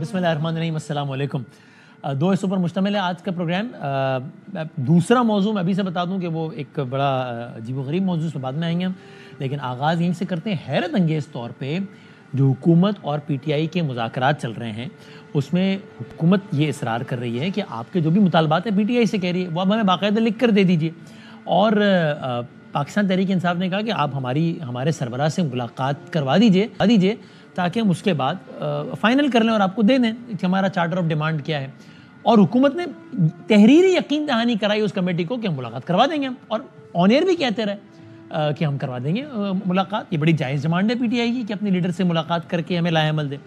بسم اللہ الرحمن الرحیم، السلام علیکم۔ دو حصوں پر مشتمل ہے آج کا پروگرام۔ دوسرا موضوع میں ابھی سے بتا دوں کہ وہ ایک بڑا عجیب و غریب موضوع سے بعد میں آئیں گے ہم، لیکن آغاز یہیں سے کرتے ہیں۔ حیرت انگیز طور پہ جو حکومت اور پی ٹی آئی کے مذاکرات چل رہے ہیں اس میں حکومت یہ اصرار کر رہی ہے کہ آپ کے جو بھی مطالبات ہیں پی ٹی آئی سے کہہ رہی ہے وہ اب ہمیں باقاعدہ لکھ کر دے دیجیے، اور پاکستان تحریک انصاف نے کہا کہ آپ ہمارے سربراہ سے ملاقات کروا دیجیے تاکہ ہم اس کے بعد فائنل کر لیں اور آپ کو دے دیں کہ ہمارا چارٹر آف ڈیمانڈ کیا ہے۔ اور حکومت نے تحریری یقین دہانی کرائی اس کمیٹی کو کہ ہم ملاقات کروا دیں گے، اور آن ایئر بھی کہتے رہے کہ ہم کروا دیں گے ملاقات۔ یہ بڑی جائز ڈیمانڈ ہے پی ٹی آئی کی کہ اپنی لیڈر سے ملاقات کر کے ہمیں لائحہ عمل دے۔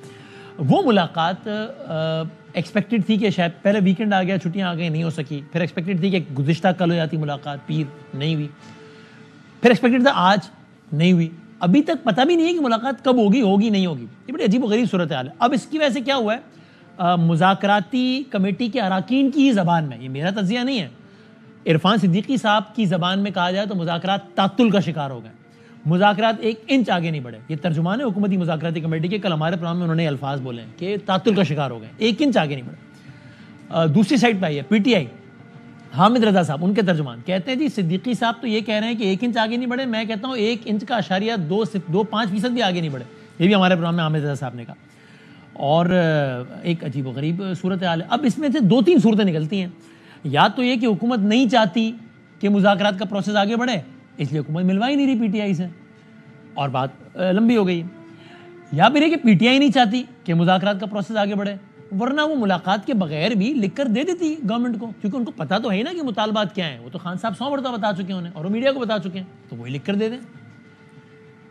وہ ملاقات ایکسپیکٹڈ تھی کہ شاید پہلے ویکینڈ آ گیا، چھٹیاں آ گئی، نہیں ہو سکی۔ پھر ایکسپیکٹڈ تھی کہ گزشتہ کل ہو جاتی ملاقات، پیر، نہیں ہوئی۔ پھر ایکسپیکٹڈ تھا آج، نہیں ہوئی۔ ابھی تک پتہ بھی نہیں ہے کہ ملاقات کب ہوگی نہیں ہوگی۔ یہ بڑی عجیب و غریب صورتحال ہے۔ اب اس کی وجہ سے کیا ہوا ہے، مذاکراتی کمیٹی کے اراکین کی زبان میں، یہ میرا تجزیہ نہیں ہے، عرفان صدیقی صاحب کی زبان میں کہا جائے تو مذاکرات تعطل کا شکار ہو گئے۔ مذاکرات ایک انچ آگے نہیں بڑھے۔ یہ ترجمان ہے حکومتی مذاکراتی کمیٹی کے، کل ہمارے پروگرام میں انہوں نے الفاظ بولے ہیں کہ تعطل کا شکار ہو گئے، ایک انچ آگے نہیں بڑھے۔ دوسری سائڈ پہ آئی ہے پی ٹی آئی، حامد رضا صاحب، ان کے ترجمان کہتے ہیں جی صدیقی صاحب تو یہ کہہ رہے ہیں کہ ایک انچ آگے نہیں بڑھے، میں کہتا ہوں 1.25% بھی آگے نہیں بڑھے۔ یہ بھی ہمارے پروگرام میں حامد رضا صاحب نے کہا، اور ایک عجیب و غریب صورتحال ہے۔ اب اس میں سے دو تین صورتیں نکلتی ہیں، یا تو یہ کہ حکومت نہیں چاہتی کہ مذاکرات کا پروسیس آگے بڑھے، اس لیے حکومت ملوا ہی نہیں رہی پی ٹی آئی سے، اور بات لمبی ہو گئی، یا پھر یہ کہ پی ٹی آئی نہیں چاہتی کہ مذاکرات کا پروسیس آگے بڑھے، ورنہ وہ ملاقات کے بغیر بھی لکھ کر دے دیتی گورنمنٹ کو، کیونکہ ان کو پتہ تو ہے نا کہ مطالبات کیا ہیں، وہ تو خان صاحب 100 مرتبہ بتا چکے ہیں انہیں، اور وہ میڈیا کو بتا چکے ہیں، تو وہی لکھ کر دے دیں۔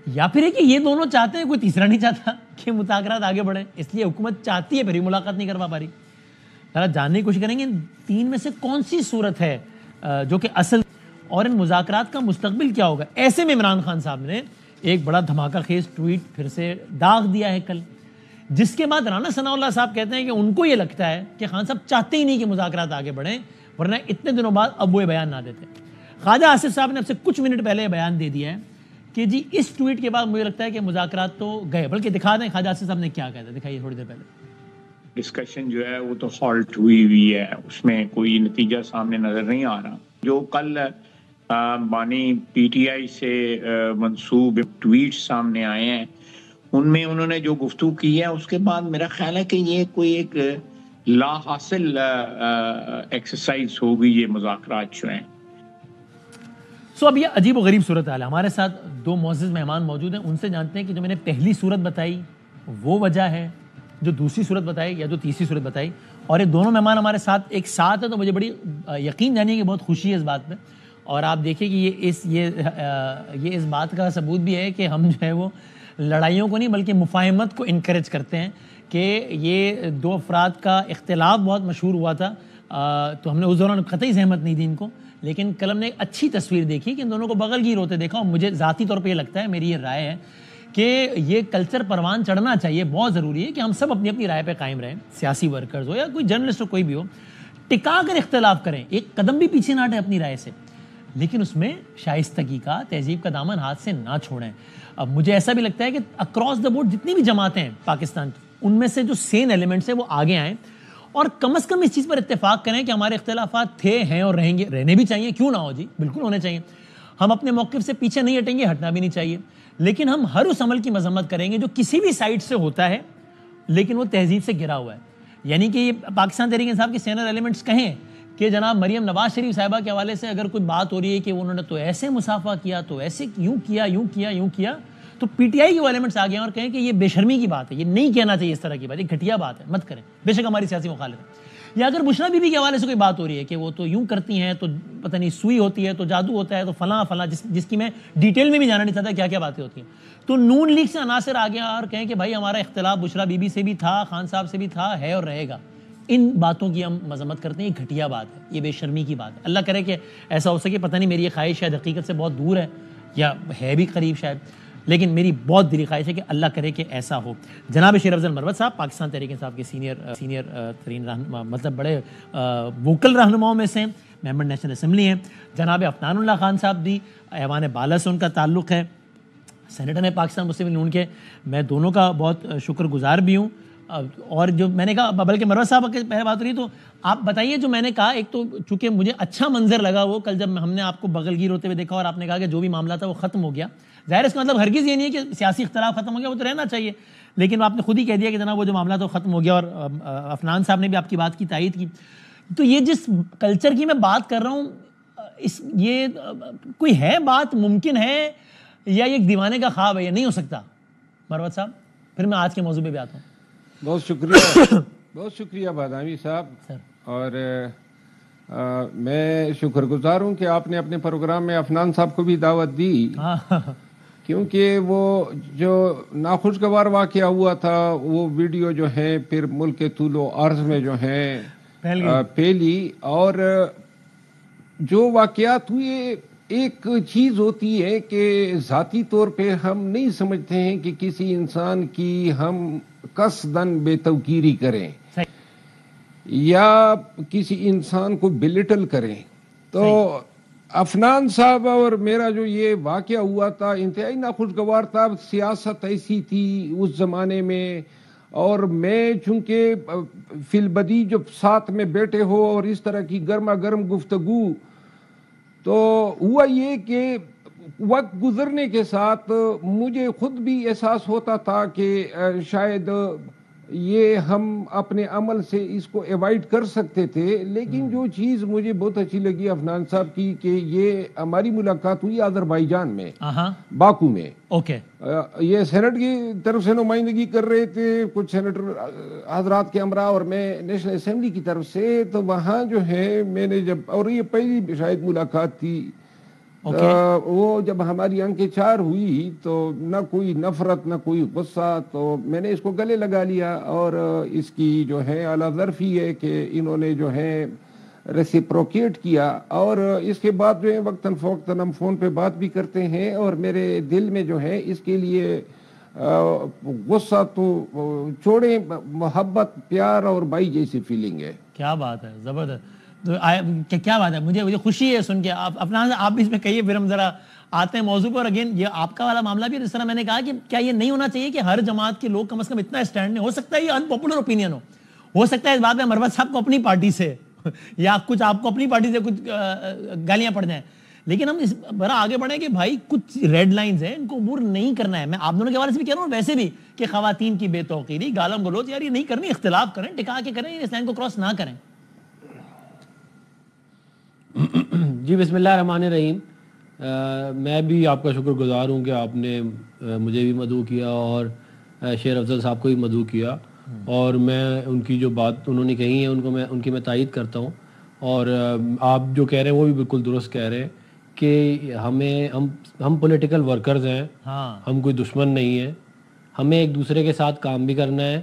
یا پھر ہے کہ یہ دونوں چاہتے ہیں، کوئی تیسرا نہیں چاہتا کہ مذاکرات آگے بڑھے، اس لیے حکومت چاہتی ہے پھر بھی ملاقات نہیں کروا پا رہی۔ ذرا جاننے کی کوشش کریں گے ان تین میں سے کون سی صورت ہے جو کہ اصل، اور ان مذاکرات کا مستقبل کیا ہوگا۔ ایسے میں عمران خان صاحب نے ایک بڑا دھماکہ خیز ٹویٹ پھر سے داغ دیا ہے کل، جس کے بعد رانا ثناء اللہ صاحب کہتے ہیں کہ ان کو یہ لگتا ہے کہ خان صاحب چاہتے ہی نہیں کہ مذاکرات آگے بڑھیں، ورنہ اتنے دنوں بعد اب وہ بیان نہ دیتے۔ خواجہ آصف صاحب نے اب سے کچھ منٹ پہلے یہ بیان دے دیا ہے کہ جی اس ٹویٹ کے بعد مجھے لگتا ہے کہ مذاکرات تو گئے، بلکہ دکھا دیں خواجہ آصف صاحب نے کیا کہا تھا، دکھائیے تھوڑی دیر پہلے۔ ڈسکشن جو ہے وہ تو ہالٹ ہوئی ہے، اس میں کوئی نتیجہ سامنے نظر نہیں آ رہا۔ جو کل بانی پی ٹی آئی سے منسوب ٹویٹ سامنے آئے ہیں، ان میں انہوں نے جو گفتگو کی ہے، اس کے بعد میرا خیال ہے کہ یہ کوئی ایک لا حاصل ایکسرسائز ہوگی یہ مذاکرات جو ہیں۔ اب یہ عجیب و غریب صورتحال ہے۔ ہمارے ساتھ دو معزز مہمان موجود ہیں، ان سے جانتے ہیں کہ جو میں نے پہلی صورت بتائی وہ وجہ ہے، جو دوسری صورت بتائی یا جو تیسری صورت بتائی، اور یہ دونوں مہمان ہمارے ساتھ ایک ساتھ ہیں، تو مجھے بڑی یقین جانیے کہ بہت خوشی ہے اس بات پہ۔ اور آپ دیکھیں کہ یہ اس بات کا ثبوت بھی ہے کہ ہم جو ہے وہ لڑائیوں کو نہیں بلکہ مفاہمت کو انکریج کرتے ہیں، کہ یہ دو افراد کا اختلاف بہت مشہور ہوا تھا، تو ہم نے اس دوران قطعی زحمت نہیں دی ان کو، لیکن کل ہم نے ایک اچھی تصویر دیکھی کہ ان دونوں کو بغل گیر ہوتے دیکھا، اور مجھے ذاتی طور پہ یہ لگتا ہے، میری یہ رائے ہے کہ یہ کلچر پروان چڑھنا چاہیے۔ بہت ضروری ہے کہ ہم سب اپنی اپنی رائے پہ قائم رہیں، سیاسی ورکرز ہو یا کوئی جرنلسٹ ہو، کوئی بھی ہو، ٹکا کر اختلاف کریں، ایک قدم بھی پیچھے نہ ہٹیں اپنی رائے سے، لیکن اس میں شائستگی کا، تہذیب کا دامن ہاتھ سے نہ چھوڑیں۔ اب مجھے ایسا بھی لگتا ہے کہ اکراس دا بورڈ جتنی بھی جماعتیں ہیں پاکستان کی، ان میں سے جو سین ایلیمنٹس ہیں وہ آگے آئیں، اور کم از کم اس چیز پر اتفاق کریں کہ ہمارے اختلافات تھے، ہیں اور رہیں گے، رہنے بھی چاہیے، کیوں نہ ہو جی، بالکل ہونے چاہیے۔ ہم اپنے موقف سے پیچھے نہیں ہٹیں گے، ہٹنا بھی نہیں چاہیے، لیکن ہم ہر اس عمل کی مذمت کریں گے جو کسی بھی سائٹ سے ہوتا ہے لیکن وہ تہذیب سے گرا ہوا ہے۔ یعنی کہ یہ پاکستان تحریک انصاف کے سینئر ایلیمنٹس کہیں کہ جناب مریم نواز شریف صاحبہ کے حوالے سے اگر کوئی بات ہو رہی ہے کہ انہوں نے تو ایسے مسافہ کیا، تو ایسے یوں کیا، تو پی ٹی آئی کے وہ ایلیمنٹس آگے ہیں اور کہیں کہ یہ بے شرمی کی بات ہے، یہ نہیں کہنا چاہیے اس طرح کی بات، یہ گھٹیا بات ہے، مت کریں، بے شک ہماری سیاسی مخالف ہے۔ یا اگر بشریٰ بی بی کے حوالے سے کوئی بات ہو رہی ہے کہ وہ تو یوں کرتی ہیں، تو پتہ نہیں سوئی ہوتی ہے، تو جادو ہوتا ہے، تو فلاں جس کی میں ڈیٹیل میں بھی جانا نہیں چاہتا کیا کیا باتیں ہوتی ہیں، تو نون لیگ سے عناصر آگے اور کہیں کہ بھائی ہمارا اختلاف بشریٰ بی بی سے بھی تھا، خان صاحب سے بھی تھا، ہے اور رہے گا۔ ان باتوں کی ہم مذمت کرتے ہیں، یہ گھٹیا بات ہے، یہ بے شرمی کی بات ہے۔ اللہ کرے کہ ایسا ہو سکے، پتہ نہیں میری یہ خواہش شاید حقیقت سے بہت دور ہے یا ہے بھی قریب شاید، لیکن میری بہت دلی خواہش ہے کہ اللہ کرے کہ ایسا ہو۔ جناب شیر افضل مروت صاحب پاکستان تحریک انصاف کے سینئر ترین رہنما، مطلب بڑے ووکل رہنماؤں میں سے ممبر نیشنل اسمبلی ہیں۔ جناب عفنان اللہ خان صاحب بھی ایوان بالا سے ان کا تعلق ہے، سینیٹر ہیں پاکستان مسلم لیگ نون کے، میں دونوں کا بہت شکر گزار بھی ہوں، اور جو میں نے کہا, بلکہ مروت صاحب کی پہلے بات ہو رہی, تو آپ بتائیے جو میں نے کہا. ایک تو چونکہ مجھے اچھا منظر لگا وہ کل جب ہم نے آپ کو بغل گیر ہوتے ہوئے دیکھا اور آپ نے کہا کہ جو بھی معاملہ تھا وہ ختم ہو گیا. ظاہر اس کا مطلب ہرگز یہ نہیں ہے کہ سیاسی اختلاف ختم ہو گیا, وہ تو رہنا چاہیے, لیکن آپ نے خود ہی کہہ دیا کہ جناب وہ جو معاملہ تو ختم ہو گیا. اور عفنان صاحب نے بھی آپ کی بات کی تائید کی. تو یہ جس کلچر کی میں بات کر رہا ہوں, یہ کوئی ہے بات, ممکن ہے, یا یہ ایک دیوانے کا خواب ہے, یہ نہیں ہو سکتا؟ مروت صاحب, پھر میں آج کے موضوع پہ بھی آتا ہوں. بہت شکریہ, بہت شکریہ بادامی صاحب. اور میں شکر گزار ہوں کہ آپ نے اپنے پروگرام میں عفنان صاحب کو بھی دعوت دی, کیونکہ وہ جو ناخوشگوار واقعہ ہوا تھا وہ ویڈیو جو ہے پھر ملک کے طول و عرض میں جو ہے پھیلی. اور جو واقعات ہوئے, ایک چیز ہوتی ہے کہ ذاتی طور پہ ہم نہیں سمجھتے ہیں کہ کسی انسان کی ہم قصداً بے توقیری کریں یا کسی انسان کو بلٹل کریں. تو عفنان صاحب اور میرا جو یہ واقعہ ہوا تھا انتہائی ناخوشگوار تھا. سیاست ایسی تھی اس زمانے میں, اور میں چونکہ فی البدی جب ساتھ میں بیٹھے ہو اور اس طرح کی گرما گرم گفتگو, تو ہوا یہ کہ وقت گزرنے کے ساتھ مجھے خود بھی احساس ہوتا تھا کہ شاید یہ ہم اپنے عمل سے اس کو ایوائڈ کر سکتے تھے. لیکن جو چیز مجھے بہت اچھی لگی عفنان صاحب کی کہ یہ ہماری ملاقات ہوئی آذربائیجان میں, باکو میں. یہ سینٹ کی طرف سے نمائندگی کر رہے تھے کچھ سینیٹر حضرات کے ہمراہ, اور میں نیشنل اسمبلی کی طرف سے. تو وہاں جو ہے میں نے جب, اور یہ پہلی شاید ملاقات تھی, وہ جب ہماری آنکھیں چار ہوئی تو نہ کوئی نفرت نہ کوئی غصہ, تو میں نے اس کو گلے لگا لیا. اور اس کی جو ہے اعلیٰ ظرفی ہے کہ انہوں نے جو ہے ریسیپروکیٹ کیا. اور اس کے بعد جو ہے وقتاً فوقتاً ہم فون پہ بات بھی کرتے ہیں, اور میرے دل میں جو ہے اس کے لیے غصہ تو چھوڑیں, محبت, پیار اور بھائی جیسی فیلنگ ہے. کیا بات ہے, زبردست. کیا بات ہے, مجھے خوشی ہے سن کے. اپنا آپ بھی اس میں کہیے, پھر ہم ذرا آتے ہیں موضوع پر. اگین یہ آپ کا والا معاملہ بھی, جس طرح میں نے کہا کہ کیا یہ نہیں ہونا چاہیے کہ ہر جماعت کے لوگ کم از کم اتنا اسٹینڈ نہیں ہو سکتا ہے, یہ ان پاپولر اوپینین ہو سکتا ہے اس بات میں مروت صاحب کو اپنی پارٹی سے یا کچھ آپ کو اپنی پارٹی سے کچھ گالیاں پڑ جائیں, لیکن ہم اس بڑا آگے بڑھیں کہ بھائی کچھ ریڈ لائنز ہیں, ان کو عبور نہیں کرنا ہے. میں آپ دونوں کے حوالے سے بھی کہہ رہا ہوں, ویسے بھی کہ خواتین کی بے توقیری, گالم گلوچ, یار یہ نہیں کرنی. اختلاف کریں, ٹکا کے کریں, اس لائن کو کراس نہ کریں. جی بسم اللہ الرحمن الرحیم. میں بھی آپ کا شکر گزار ہوں کہ آپ نے مجھے بھی مدعو کیا اور شیر افضل صاحب کو بھی مدعو کیا, اور میں ان کی جو بات انہوں نے کہی ہے ان کی میں تائید کرتا ہوں. اور آپ جو کہہ رہے ہیں وہ بھی بالکل درست کہہ رہے ہیں کہ ہم پولیٹیکل ورکرز ہیں, ہم کوئی دشمن نہیں ہیں. ہمیں ایک دوسرے کے ساتھ کام بھی کرنا ہے.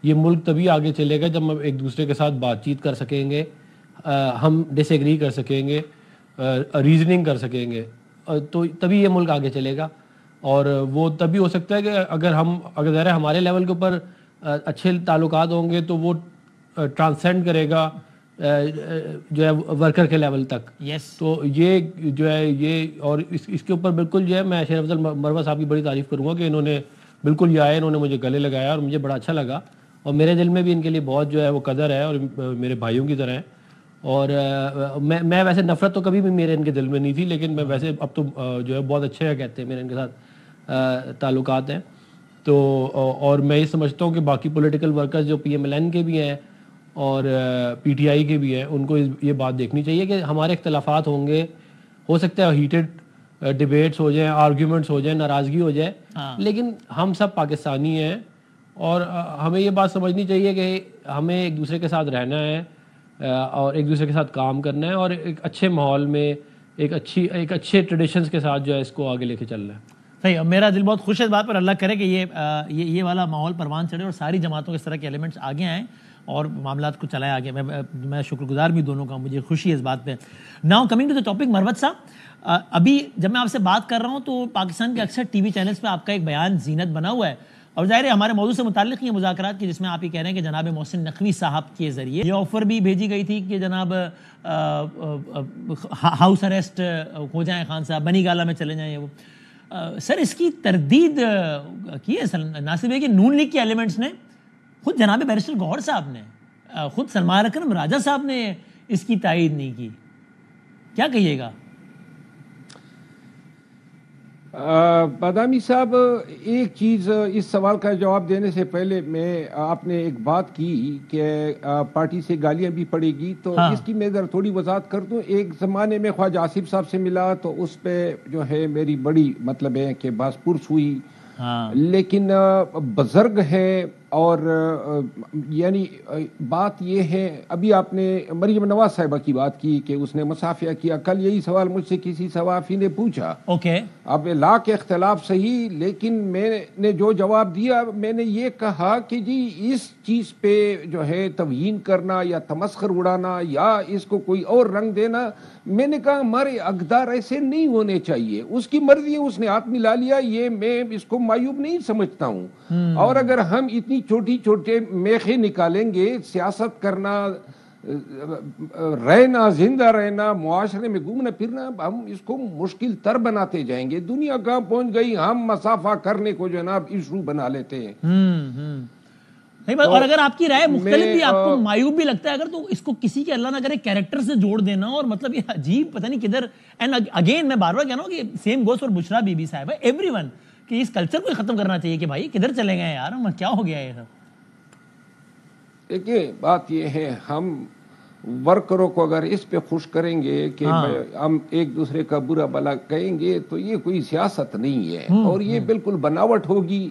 یہ ملک تبھی آگے چلے گا جب ہم ایک دوسرے کے ساتھ بات چیت کر سکیں گے, ہم ڈس ایگری کر سکیں گے, ریزننگ کر سکیں گے, تو تبھی یہ ملک آگے چلے گا. اور وہ تبھی ہو سکتا ہے کہ اگر ظاہر ہمارے لیول کے اوپر اچھے تعلقات ہوں گے تو وہ ٹرانسینڈ کرے گا جو ہے ورکر کے لیول تک. تو یہ جو ہے یہ, اور اس کے اوپر بالکل جو ہے میں شیر افضل مروت صاحب کی بڑی تعریف کروں گا کہ انہوں نے بالکل یہ آئے, انہوں نے مجھے گلے لگایا اور مجھے بڑا اچھا لگا. اور میرے دل میں بھی ان کے لیے بہت جو ہے وہ قدر ہے, اور میرے بھائیوں کی طرح ہیں. اور میں ویسے نفرت تو کبھی بھی میرے ان کے دل میں نہیں تھی, لیکن میں ویسے اب تو جو ہے بہت اچھے کہتے ہیں میرے ان کے ساتھ تعلقات ہیں. تو اور میں یہ سمجھتا ہوں کہ باقی پولیٹیکل ورکرز جو PMLN کے بھی ہیں اور PTI کے بھی ہیں, ان کو یہ بات دیکھنی چاہیے کہ ہمارے اختلافات ہوں گے, ہو سکتا ہے ہیٹڈ ڈیبیٹس ہو جائیں, آرگیومنٹس ہو جائیں, ناراضگی ہو جائے, لیکن ہم سب پاکستانی ہیں اور ہمیں یہ بات سمجھنی چاہیے کہ ہمیں ایک دوسرے کے ساتھ رہنا ہے اور ایک دوسرے کے ساتھ کام کرنا ہے, اور ایک اچھے ماحول میں ایک اچھے ٹریڈیشنز کے ساتھ جو ہے اس کو آگے لے کے چلنا ہے. صحیح. میرا دل بہت خوش ہے اس بات پر. اللہ کرے کہ یہ والا ماحول پروان چڑھے اور ساری جماعتوں کے اس طرح کے ایلیمنٹس آگے آئیں اور معاملات کو چلائے آگے. میں شکر گزار بھی دونوں کا, مجھے خوشی ہے اس بات پہ. Now coming to the topic, Marwat صاحب, ابھی جب میں آپ سے بات کر رہا ہوں تو پاکستان کے اکثر ٹی وی چینلز پہ آپ کا ایک بیان زینت بنا ہوا ہے, اور ظاہر ہے ہمارے موضوع سے متعلق یہ مذاکرات کی جس میں آپ یہ کہہ رہے ہیں کہ جناب محسن نقوی صاحب کے ذریعے یہ آفر بھی بھیجی گئی تھی کہ جناب ہاؤس اریسٹ ہو جائیں خان صاحب, بنی گالہ میں چلے جائیں. وہ سر اس کی تردید کی ہے ناصر بھائی کہ نون لیگ کے ایلیمنٹس نے خود جناب بیرسٹر گوہر صاحب نے, خود سلمان اکرم راجہ صاحب نے اس کی تائید نہیں کی. کیا کہیے گا؟ بادامی صاحب, ایک چیز اس سوال کا جواب دینے سے پہلے میں آپ نے ایک بات کی کہ پارٹی سے گالیاں بھی پڑے گی, تو اس کی میں ذرا تھوڑی وضاحت کر دوں. ایک زمانے میں خواجہ آصف صاحب سے ملا تو اس پہ جو ہے میری بڑی مطلب ہے کہ باس پرس ہوئی, لیکن بزرگ ہے. اور یعنی بات یہ ہے, ابھی آپ نے مریم نواز صاحبہ کی بات کی کہ اس نے مصافحہ کیا. کل یہی سوال مجھ سے کسی صحافی نے پوچھا. اب لا کے اختلاف صحیح, لیکن میں نے جو جواب دیا میں نے یہ کہا کہ جی اس چیز پہ جو ہے توہین کرنا یا تمسخر اڑانا یا اس کو کوئی اور رنگ دینا, میں نے کہا ہمارے اقدار ایسے نہیں ہونے چاہیے. اس کی مرضی ہے, اس نے ہاتھ ملا لیا, یہ میں اس کو معیوب نہیں سمجھتا ہوں. اور اگر ہم اتنی چھوٹی چھوٹے میخے نکالیں گے, سیاست کرنا, رہنا, زندہ رہنا, معاشرے میں گھومنا پھرنا, ہم اس کو مشکل تر بناتے جائیں گے. دنیا کہاں پہنچ گئی, ہم مسافہ کرنے کو جناب ایشو بنا لیتے ہیں. اور اگر آپ کی رائے مختلف بھی, آپ کو معیوب بھی لگتا ہے اگر, تو اس کو کسی کے اللہ نہ کرے کیریکٹر سے جوڑ دینا, اور مطلب یہ عجیب پتہ نہیں کدھر. اینڈ اگین میں بار بار کہہ رہا ہوں کہ same goes for Bushra Bibi صاحبہ, ایوری ون, کہ اس کلچر کو ختم کرنا چاہیے کہ بھائی کدھر چلے گئے یار, کیا ہو گیا یہ سب. دیکھیے بات یہ ہے, ہم ورکروں کو اگر اس پہ خوش کریں گے کہ ہم ایک دوسرے کا برا بھلا کہیں گے تو یہ کوئی سیاست نہیں ہے, اور یہ بالکل بناوٹ ہوگی.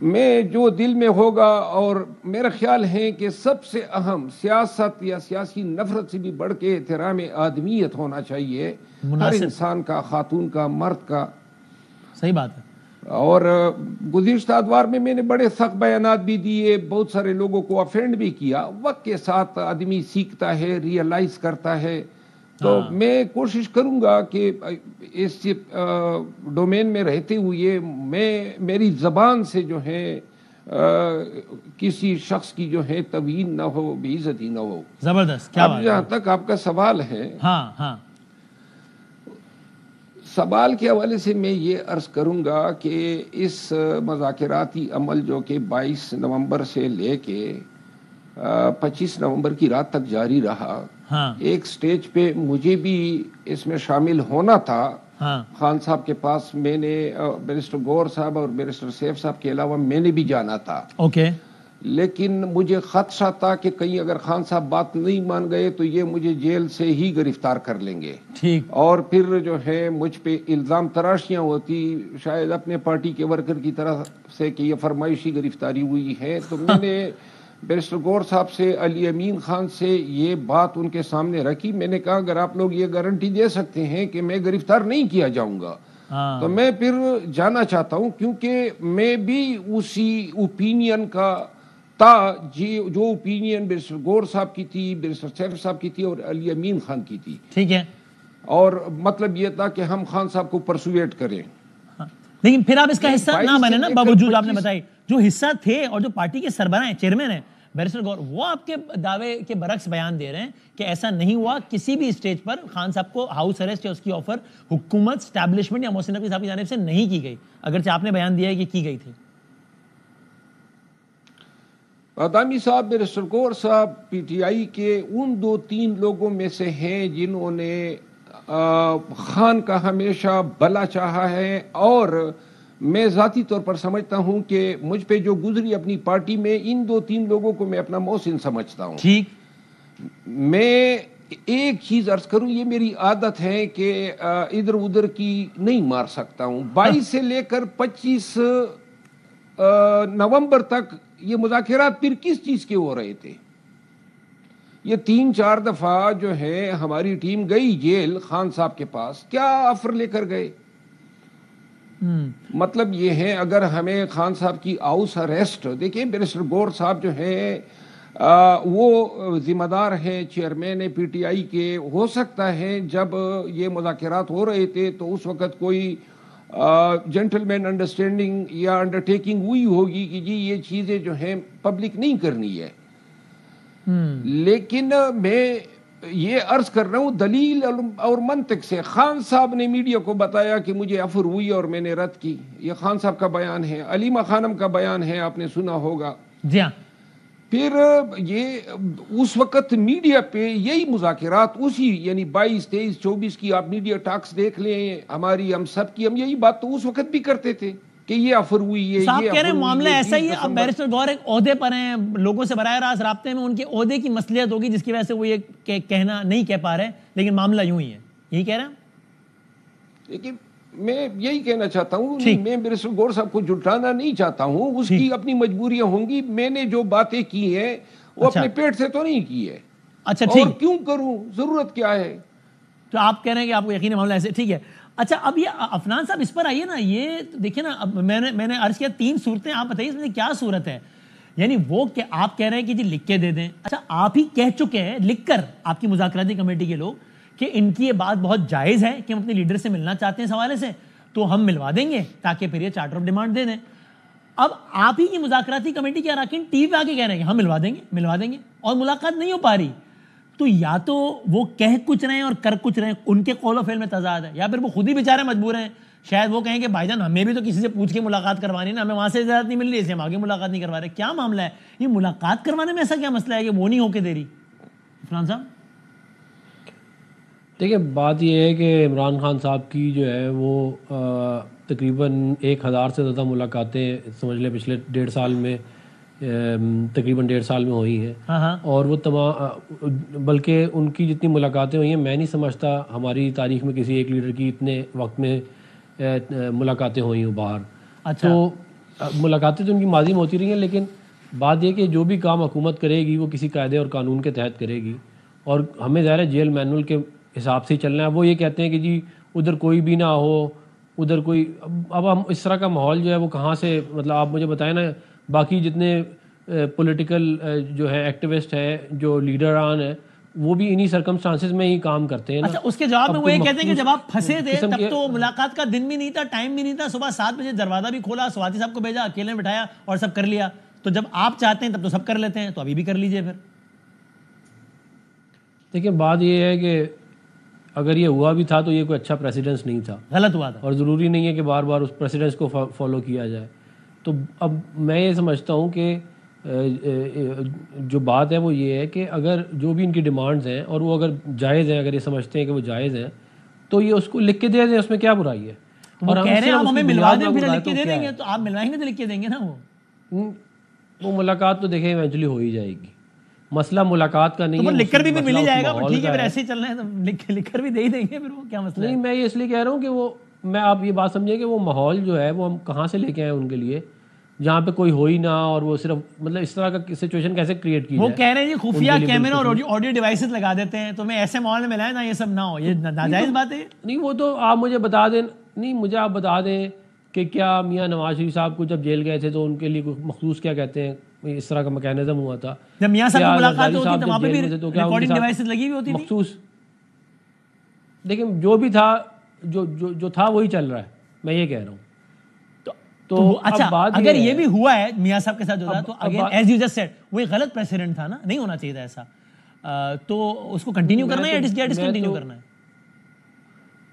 میں جو دل میں ہوگا, اور میرا خیال ہے کہ سب سے اہم سیاست یا سیاسی نفرت سے بھی بڑھ کے احترام آدمیت ہونا چاہیے, ہر انسان کا, خاتون کا, مرد کا. صحیح بات ہے. اور گزشتہ ادوار میں نے بڑے سخت بیانات بھی دیے, بہت سارے لوگوں کو افینڈ بھی کیا. وقت کے ساتھ آدمی سیکھتا ہے, ریئلائز کرتا ہے. تو میں کوشش کروں گا کہ اس ڈومین میں رہتے ہوئے میری زبان سے جو ہے کسی شخص کی جو ہے توہین نہ ہو, بے عزتی نہ ہو. زبردست. کیا اب جہاں تک آپ کا سوال ہے, سوال کے حوالے سے میں یہ عرض کروں گا کہ اس مذاکراتی عمل جو کہ 22 نومبر سے لے کے 25 نومبر کی رات تک جاری رہا, ایک سٹیج پہ مجھے بھی اس میں شامل ہونا تھا. خان صاحب کے پاس میں نے بیرسٹر گوہر صاحب اور بیرسٹر سیف صاحب کے علاوہ میں نے بھی جانا تھا. لیکن مجھے خدشہ تھا کہ کہیں اگر خان صاحب بات نہیں مان گئے تو یہ مجھے جیل سے ہی گرفتار کر لیں گے, اور پھر جو ہے مجھ پہ الزام تراشیاں ہوتی شاید اپنے پارٹی کے ورکر کی طرف سے کہ یہ فرمائشی گرفتاری ہوئی ہے. تو میں نے بیرسٹر گوہر صاحب سے, علی امین خان سے یہ بات ان کے سامنے رکھی. میں نے کہا اگر آپ لوگ یہ گارنٹی دے سکتے ہیں کہ میں گرفتار نہیں کیا جاؤں گا تو میں پھر جانا چاہتا ہوں, کیونکہ میں بھی اسی اوپینین کا تا جو اوپینین بیرسٹر گوہر صاحب کی تھی, بیرسٹر سیف صاحب کی تھی اور علی امین خان کی تھی. ٹھیک ہے. اور مطلب یہ تھا کہ ہم خان صاحب کو پرسویٹ کریں. لیکن پھر آپ اس کا حصہ نہ بنے نا, باوجود آپ نے بتائی جو حصہ تھے اور جو پارٹی کے سربراہ ہیں, چیئرمین ہیں بیرسٹر گوہر, وہ آپ کے دعوے کے برعکس بیان دے رہے ہیں کہ ایسا نہیں ہوا. کسی بھی اسٹیج پر خان صاحب کو ہاؤس اریسٹ یا اس کی آفر حکومت, اسٹیبلشمنٹ یا محسن نقوی صاحب کی جانب سے نہیں کی گئی, اگرچہ آپ نے بیان دیا ہے کہ کی گئی تھی. بادامی صاحب, بیرسٹر گوہر صاحب پی ٹی آئی کے ان 2-3 لوگوں میں سے ہیں جنہوں نے خان کا ہمیشہ بھلا چاہا ہے, اور میں ذاتی طور پر سمجھتا ہوں کہ مجھ پہ جو گزری اپنی پارٹی میں, ان 2-3 لوگوں کو میں اپنا محسن سمجھتا ہوں. ٹھیک. میں ایک چیز عرض کروں, یہ میری عادت ہے کہ ادھر ادھر کی نہیں مار سکتا ہوں. 22 سے لے کر 25 نومبر تک یہ مذاکرات پھر کس چیز کے ہو رہے تھے؟ یہ 3-4 دفعہ جو ہے ہماری ٹیم گئی جیل خان صاحب کے پاس, کیا آفر لے کر گئے؟ مطلب یہ ہے اگر ہمیں خان صاحب کی ہاؤس اریسٹ, دیکھیں بیرسٹر گوہر صاحب جو ہے وہ ذمہ دار ہیں, چیئرمین ہے پی ٹی آئی کے. ہو سکتا ہے جب یہ مذاکرات ہو رہے تھے تو اس وقت کوئی جنٹل مین انڈرسٹینڈنگ یا انڈرٹیکنگ ہوئی ہوگی کہ جی یہ چیزیں جو ہیں پبلک نہیں کرنی ہے. لیکن میں یہ عرض کر رہا ہوں دلیل اور منطق سے. خان صاحب نے میڈیا کو بتایا کہ مجھے آفر ہوئی اور میں نے رد کی, یہ خان صاحب کا بیان ہے. علیمہ خانم کا بیان ہے, آپ نے سنا ہوگا. جی ہاں. پھر یہ اس وقت میڈیا پہ یہی مذاکرات اسی یعنی 22 23 24 کی آپ میڈیا ٹاکس دیکھ لیں ہماری ہم سب کی, ہم یہی بات تو اس وقت بھی کرتے تھے کہ یہ آفر ہوئی ہے. صاحب کہہ رہے ہیں معاملہ ایسا ہی ہے, اب بیرسٹر گور ایک عہدے پر ہیں, لوگوں سے براہ راست رابطے میں, ان کے عہدے کی مصلحت ہوگی جس کی وجہ سے وہ یہ کہنا نہیں کہہ پا رہے, لیکن معاملہ یوں ہی ہے, یہی کہہ رہے ہیں. لیکن میں یہی کہنا چاہتا ہوں, میں بیرسٹر گور صاحب کو جھٹلانا نہیں چاہتا ہوں, اس کی اپنی مجبوریاں ہوں گی. میں نے جو باتیں کی ہیں وہ اپنے پیٹ سے تو نہیں کی ہے. اچھا ٹھیک, اور کیوں کروں, ضرورت کیا ہے؟ تو آپ کہہ رہے ہیں کہ آپ کو یقین ہے معاملہ ایسے, ٹھیک ہے. اچھا اب یہ عفنان صاحب اس پر آئیے نا, یہ دیکھیں نا, اب میں نے عرض کیا 3 صورتیں, آپ بتائیے اس میں کیا صورت ہے. یعنی وہ کہ آپ کہہ رہے ہیں کہ جی لکھ کے دے دیں. اچھا آپ ہی کہہ چکے ہیں لکھ کر آپ کی مذاکراتی کمیٹی کے لوگ کہ ان کی یہ بات بہت جائز ہے کہ ہم اپنے لیڈر سے ملنا چاہتے ہیں اس حوالے سے, تو ہم ملوا دیں گے تاکہ پھر یہ چارٹر آف ڈیمانڈ دے دیں. اب آپ ہی کی مذاکراتی کمیٹی کے اراکین ٹی وی پہ آ کے کہہ رہے ہیں کہ ہم ملوا دیں گے اور ملاقات نہیں ہو پا رہی. تو یا تو وہ کہہ کچھ رہے ہیں اور کر کچھ رہے ہیں, ان کے قول و فعل میں تضاد ہے, یا پھر وہ خود ہی بیچارے مجبور ہیں. شاید وہ کہیں کہ بھائی جان ہمیں بھی تو کسی سے پوچھ کے ملاقات کروانی نا, ہمیں وہاں سے اجازت نہیں مل رہی, اس لیے ہم آگے ملاقات نہیں کروا رہے. کیا معاملہ ہے یہ ملاقات کروانے میں, ایسا کیا مسئلہ ہے کہ وہ نہیں ہو کے دے رہی؟ عفنان صاحب دیکھیں بات یہ ہے کہ عمران خان صاحب کی جو ہے وہ تقریباً 1000 سے زیادہ ملاقاتیں سمجھ لیں پچھلے 1.5 سال میں, تقریباً 1.5 سال میں ہوئی ہیں. اور وہ تمام, بلکہ ان کی جتنی ملاقاتیں ہوئی ہیں میں نہیں سمجھتا ہماری تاریخ میں کسی ایک لیڈر کی اتنے وقت میں ملاقاتیں ہوئی ہوں باہر. تو ملاقاتیں تو ان کی ماضی میں ہوتی رہی ہیں, لیکن بات یہ کہ جو بھی کام حکومت کرے گی وہ کسی قاعدے اور قانون کے تحت کرے گی, اور ہمیں ظاہر ہے جیل مینول کے حساب سے ہی چلنا ہے. وہ یہ کہتے ہیں کہ جی ادھر کوئی بھی نہ ہو, ادھر کوئی, اب ہم اس طرح کا ماحول جو ہے وہ کہاں سے, مطلب آپ مجھے بتائیں نا, باقی جتنے پولیٹیکل جو ہے ایکٹیوسٹ ہیں, جو لیڈران ہیں, وہ بھی انہی سرکمسٹانسز میں ہی کام کرتے ہیں نا. اچھا اس کے جواب میں وہ یہ کہتے ہیں کہ جب آپ پھنسے تھے تب تو ملاقات کا دن بھی نہیں تھا, ٹائم بھی نہیں تھا, صبح 7 بجے دروازہ بھی کھولا, سواتی صاحب کو بھیجا, اکیلے بٹھایا اور سب کر لیا. تو جب آپ چاہتے ہیں تب تو سب کر لیتے ہیں, تو ابھی بھی کر لیجئے. پھر دیکھیں بات یہ ہے کہ اگر یہ ہوا بھی تھا تو یہ کوئی اچھا پریسیڈنس نہیں تھا, غلط ہوا تھا, اور ضروری نہیں ہے کہ بار بار اس پریسیڈنس کو فالو کیا جائے. تو اب میں یہ سمجھتا ہوں کہ جو بات ہے وہ یہ ہے کہ اگر جو بھی ان کی ڈیمانڈز ہیں اور وہ اگر جائز ہیں, اگر یہ سمجھتے ہیں کہ وہ جائز ہیں, تو یہ اس کو لکھ کے دے دیں, اس میں کیا برائی ہے. اور کہہ رہے ہیں آپ ہمیں ملوا دیں, پھر لکھ کے دے دیں گے, تو آپ ملوائیں گے تو لکھ کے دیں گے نا. وہ ملاقات تو دیکھیں ایونچولی ہو ہی جائے گی, مسئلہ ملاقات کا نہیں ہے. لکھ کر بھی مل ہی جائے گا, ٹھیک ہے, پھر ایسے ہی چلنا ہے تو لکھ کر بھی دے ہی دیں گے, پھر وہ کیا مسئلہ ہے. نہیں, میں یہ اس لیے کہہ رہا ہوں کہ وہ, میں آپ یہ بات سمجھیں کہ وہ ماحول جو ہے وہ ہم کہاں سے لے کے آئے ان کے لیے, جہاں پہ کوئی ہو ہی نہ, اور وہ صرف مطلب اس طرح کا سچویشن کیسے کریٹ کی جائے. وہ کہہ رہے ہیں جی خفیہ کیمرے اور آڈیو ڈیوائسز لگا دیتے ہیں, تو میں ایسے ماحول میں ملائیں نا یہ سب نہ ہو, یہ ناجائز بات ہے. نہیں وہ تو آپ مجھے بتا دیں, نہیں مجھے آپ بتا دیں کہ کیا میاں نواز شریف صاحب کو جب جیل گئے تھے تو ان کے لیے مخصوص کیا کہتے ہیں اس طرح کا میکینزم ہوا تھا, جب میاں صاحب کی ملاقات ہوتی تھی وہاں پہ بھی ریکارڈنگ ڈیوائسز لگی ہوئی ہوتی تھی مخصوص. دیکھیں جو بھی تھا, جو تھا وہی چل رہا ہے, میں یہ کہہ رہا ہوں. تو اچھا اگر یہ بھی ہوا ہے میاں صاحب کے ساتھ جو تھا, تو again as you just said وہ ایک غلط پریسیڈنٹ تھا نا, نہیں ہونا چاہیے تھا ایسا. تو اس کو کنٹینیو کرنا ہے یا ڈسکنٹینیو کرنا ہے؟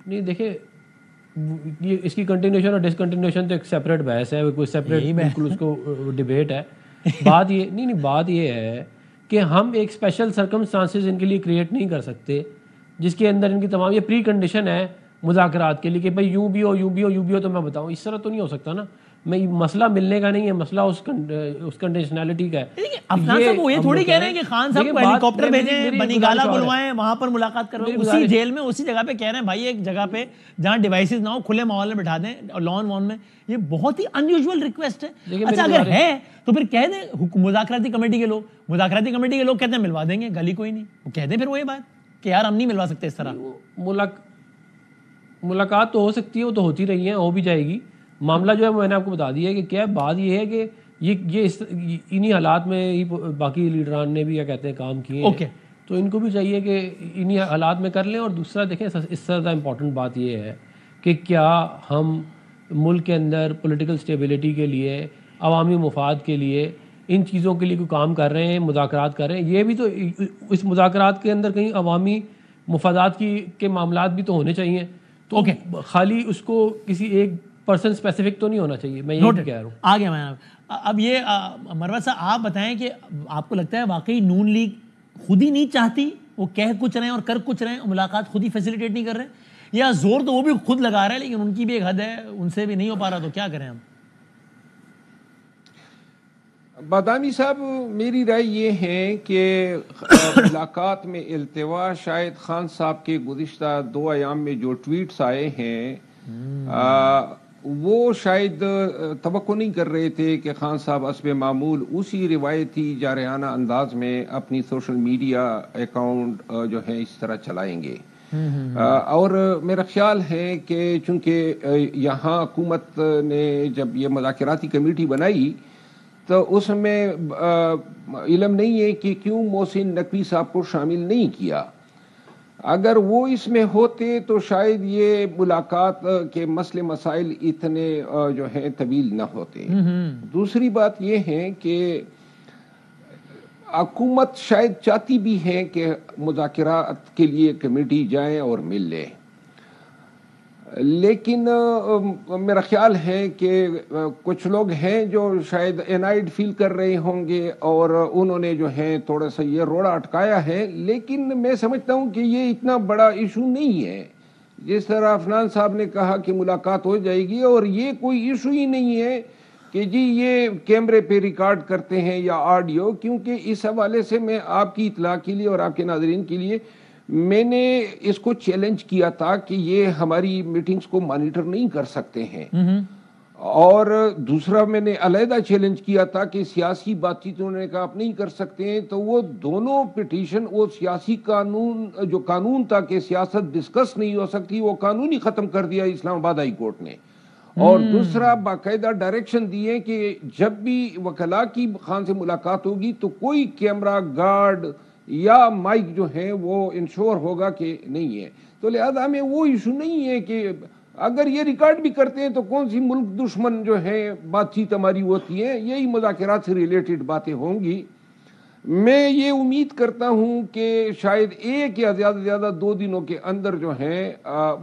نہیں دیکھیں یہ اس کی کنٹینیوشن اور ڈسکنٹینیوشن تو ایک سیپریٹ بحث ہے, کوئی سیپریٹ بالکل اس کو ڈیبیٹ ہے. بات یہ نہیں, بات یہ ہے کہ ہم ایک اسپیشل سرکمسٹانسز ان کے لیے کریٹ نہیں کر سکتے جس کے اندر ان کی تمام, یہ پری کنڈیشن ہے مذاکرات کے لیے کہ بھائی یوں بھی ہو یوں بھی ہو یوں بھی ہو. تو میں بتاؤں اس طرح تو نہیں ہو سکتا نا. میں مسئلہ ملنے کا نہیں ہے, مسئلہ اس کنڈیشنالٹی کا ہے. افنان صاحب وہ یہ تھوڑی کہہ رہے ہیں کہ خان صاحب کو ہیلی کاپٹر بھیجیں, بنی گالا بلوائیں, وہاں پر ملاقات کروائیں اسی جیل میں, اسی جگہ پہ. کہہ رہے ہیں بھائی ایک جگہ پہ جہاں ڈیوائسز نہ ہو, کھلے ماحول میں بٹھا دیں, اور لان وان میں. یہ بہت ہی ان یوزول ریکویسٹ ہے. اچھا اگر ہے تو پھر کہہ دیں مذاکراتی کمیٹی کے لوگ کہتے ہیں ملوا دیں گے, گلی کوئی نہیں, وہ کہہ دیں پھر وہی بات کہ یار ہم نہیں ملوا سکتے اس طرح. ملاقات تو ہو سکتی ہے, وہ تو ہوتی رہی ہیں, ہو بھی جائے گی. معاملہ جو ہے میں نے آپ کو بتا دیا ہے کہ کیا بات یہ ہے کہ یہ انہی حالات میں ہی باقی لیڈران نے بھی کیا کہتے ہیں کام کیے ہیں, تو ان کو بھی چاہیے کہ انہی حالات میں کر لیں. اور دوسرا دیکھیں اس سے زیادہ امپورٹنٹ بات یہ ہے کہ کیا ہم ملک کے اندر پولیٹیکل اسٹیبلٹی کے لیے, عوامی مفاد کے لیے, ان چیزوں کے لیے کوئی کام کر رہے ہیں, مذاکرات کر رہے ہیں. یہ بھی تو اس مذاکرات کے اندر کہیں عوامی مفادات کے معاملات بھی تو ہونے چاہیے. تو خالی اس کو کسی ایک پرسن اسپیسیفک تو نہیں ہونا چاہیے، میں یہ کہہ رہا ہوں. آ گیا میں. اب یہ مروت صاحب آپ بتائیں کہ آپ کو لگتا ہے واقعی نون لیگ خود ہی نہیں چاہتی، وہ کہہ کچھ رہے ہیں اور کر کچھ رہے ہیں، ملاقات خود ہی فیسیلیٹیٹ نہیں کر رہے ہیں، یا زور تو وہ بھی خود لگا رہے ہیں لیکن ان کی بھی ایک حد ہے، ان سے بھی نہیں ہو پا رہا، تو کیا کریں ہم؟ بادامی صاحب، میری رائے یہ ہے کہ ملاقات میں التوا شاید خان صاحب کے گزشتہ 2 ایام میں جو ٹویٹس آئے ہیں وہ شاید توقع نہیں کر رہے تھے کہ خان صاحب حسب معمول اسی روایتی جارحانہ انداز میں اپنی سوشل میڈیا اکاؤنٹ جو ہے اس طرح چلائیں گے. اور میرا خیال ہے کہ چونکہ یہاں حکومت نے جب یہ مذاکراتی کمیٹی بنائی تو اس میں علم نہیں ہے کہ کیوں محسن نقوی صاحب کو شامل نہیں کیا. اگر وہ اس میں ہوتے تو شاید یہ ملاقات کے مسئلے مسائل اتنے جو ہیں طویل نہ ہوتے. دوسری بات یہ ہے کہ حکومت شاید چاہتی بھی ہے کہ مذاکرات کے لیے کمیٹی جائیں اور مل لے، لیکن میرا خیال ہے کہ کچھ لوگ ہیں جو شاید انائڈ فیل کر رہے ہوں گے اور انہوں نے جو ہے تھوڑا سا یہ روڑا اٹکایا ہے. لیکن میں سمجھتا ہوں کہ یہ اتنا بڑا ایشو نہیں ہے جس طرح عفنان صاحب نے کہا کہ ملاقات ہو جائے گی، اور یہ کوئی ایشو ہی نہیں ہے کہ جی یہ کیمرے پہ ریکارڈ کرتے ہیں یا آڈیو. کیونکہ اس حوالے سے میں آپ کی اطلاع کے لیے اور آپ کے ناظرین کے لیے میں نے اس کو چیلنج کیا تھا کہ یہ ہماری میٹنگز کو مانیٹر نہیں کر سکتے ہیں، اور دوسرا میں نے علیحدہ چیلنج کیا تھا کہ سیاسی بات چیت انہوں نے کہا آپ نہیں کر سکتے ہیں. تو وہ دونوں پٹیشن، وہ سیاسی قانون جو قانون تھا کہ سیاست ڈسکس نہیں ہو سکتی، وہ قانون ہی ختم کر دیا اسلام آباد ہائی کورٹ نے. اور دوسرا باقاعدہ ڈائریکشن دیے کہ جب بھی وکلاء کی خان سے ملاقات ہوگی تو کوئی کیمرہ گارڈ یا مائک جو ہے وہ انشور ہوگا کہ نہیں ہے. تو لہذا میں وہ ایشو نہیں ہے کہ اگر یہ ریکارڈ بھی کرتے ہیں تو کون سی ملک دشمن جو ہے بات چیت ہماری ہوتی ہے، یہی مذاکرات سے ریلیٹڈ باتیں ہوں گی. میں یہ امید کرتا ہوں کہ شاید 1 یا زیادہ سے زیادہ 2 دنوں کے اندر جو ہے